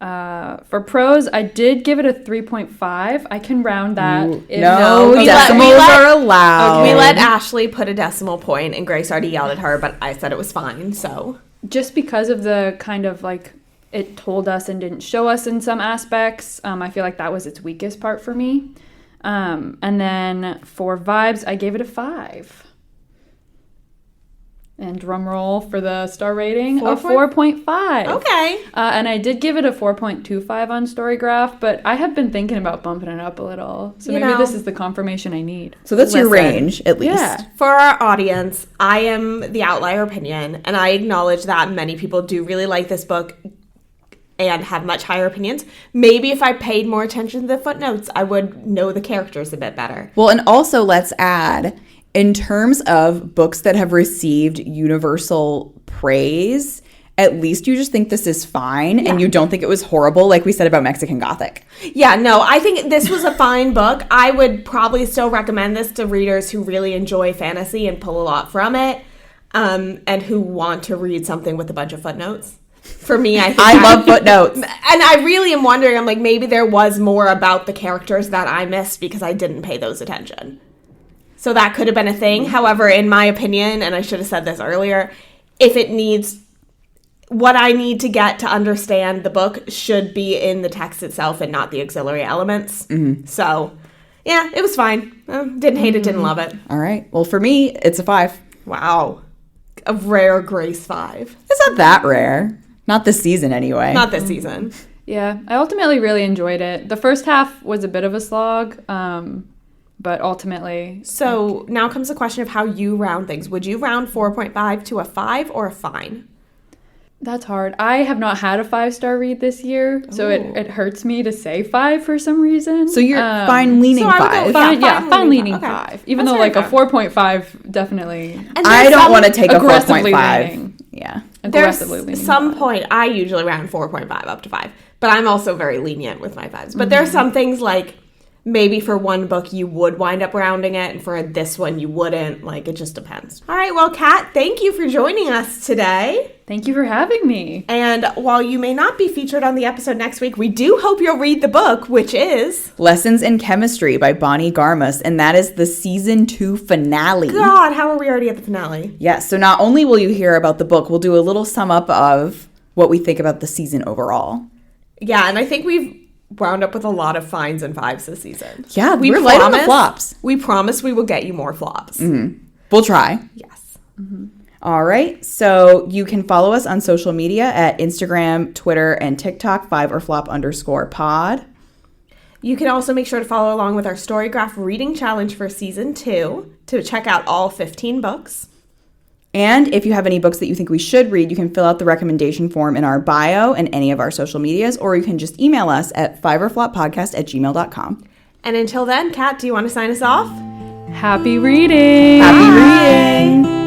Speaker 3: For prose, I did give it a 3.5. I can round that.
Speaker 2: Decimals are allowed.
Speaker 1: We let Ashley put a decimal point, and Grace already yelled at her, but I said it was fine, so.
Speaker 3: Just because of the kind of, like, it told us and didn't show us in some aspects, I feel like that was its weakest part for me. And then for vibes, I gave it a 5. And drum roll for the star rating of 4.5.
Speaker 1: Okay.
Speaker 3: And I did give it a 4.25 on Storygraph, but I have been thinking about bumping it up a little. So maybe this is the confirmation I need.
Speaker 2: So that's your range, at least.
Speaker 3: Yeah.
Speaker 1: For our audience, I am the outlier opinion, and I acknowledge that many people do really like this book. and have much higher opinions. Maybe if I paid more attention to the footnotes, I would know the characters a bit better.
Speaker 2: Well, and also let's add, in terms of books that have received universal praise, at least you just think this is fine and you don't think it was horrible, like we said about Mexican Gothic.
Speaker 1: Yeah, no, I think this was a fine book. I would probably still recommend this to readers who really enjoy fantasy and pull a lot from it, and who want to read something with a bunch of footnotes. For me, I
Speaker 2: love footnotes.
Speaker 1: And I really am wondering, I'm like, maybe there was more about the characters that I missed because I didn't pay those attention. So that could have been a thing. However, in my opinion, and I should have said this earlier, if it needs... what I need to get to understand the book should be in the text itself and not the auxiliary elements. Mm-hmm. So, yeah, it was fine. Didn't hate it, didn't love it.
Speaker 2: All right. Well, for me, it's a 5.
Speaker 1: Wow. A rare Grace 5.
Speaker 2: It's not that rare. Not this season, anyway.
Speaker 1: Not this season.
Speaker 3: Yeah, I ultimately really enjoyed it. The first half was a bit of a slog, but ultimately...
Speaker 1: So, now comes the question of how you round things. Would you round 4.5 to a 5 or a fine?
Speaker 3: That's hard. I have not had a 5-star read this year, so it hurts me to say 5 for some reason.
Speaker 2: So you're fine leaning 5.
Speaker 3: Fine leaning
Speaker 1: okay.
Speaker 3: 5. Even
Speaker 1: That's
Speaker 3: though like
Speaker 1: fair.
Speaker 3: a 4.5 definitely.
Speaker 2: I don't want to take a
Speaker 3: aggressively
Speaker 2: 4.5.
Speaker 3: leaning.
Speaker 2: Yeah.
Speaker 1: There's
Speaker 3: Aggressively leaning
Speaker 1: some
Speaker 3: 5.
Speaker 1: point, I usually round 4.5 up to 5, but I'm also very lenient with my 5s. But there are some things like maybe for one book you would wind up rounding it, and for this one you wouldn't. Like, it just depends. All right, well, Kat, thank you for joining us today.
Speaker 3: Thank you for having me.
Speaker 1: And while you may not be featured on the episode next week, we do hope you'll read the book, which is...
Speaker 2: Lessons in Chemistry by Bonnie Garmus, and that is the season 2 finale.
Speaker 1: God, how are we already at the finale?
Speaker 2: Yes, so not only will you hear about the book, we'll do a little sum up of what we think about the season overall.
Speaker 1: Yeah, and I think we've wound up with a lot of fines and 5s this season.
Speaker 2: Yeah, we're light on the flops.
Speaker 1: We promise we will get you more flops.
Speaker 2: Mm-hmm. We'll try.
Speaker 1: Yes.
Speaker 2: Mm-hmm. All right, so you can follow us on social media at Instagram, Twitter, and TikTok, 5orflop_pod.
Speaker 1: You can also make sure to follow along with our Storygraph reading challenge for season 2 to check out all 15 books.
Speaker 2: And if you have any books that you think we should read, you can fill out the recommendation form in our bio and any of our social medias, or you can just email us at 5orfloppodcast@gmail.com.
Speaker 1: And until then, Kat, do you want to sign us off?
Speaker 3: Happy reading!
Speaker 2: Happy reading!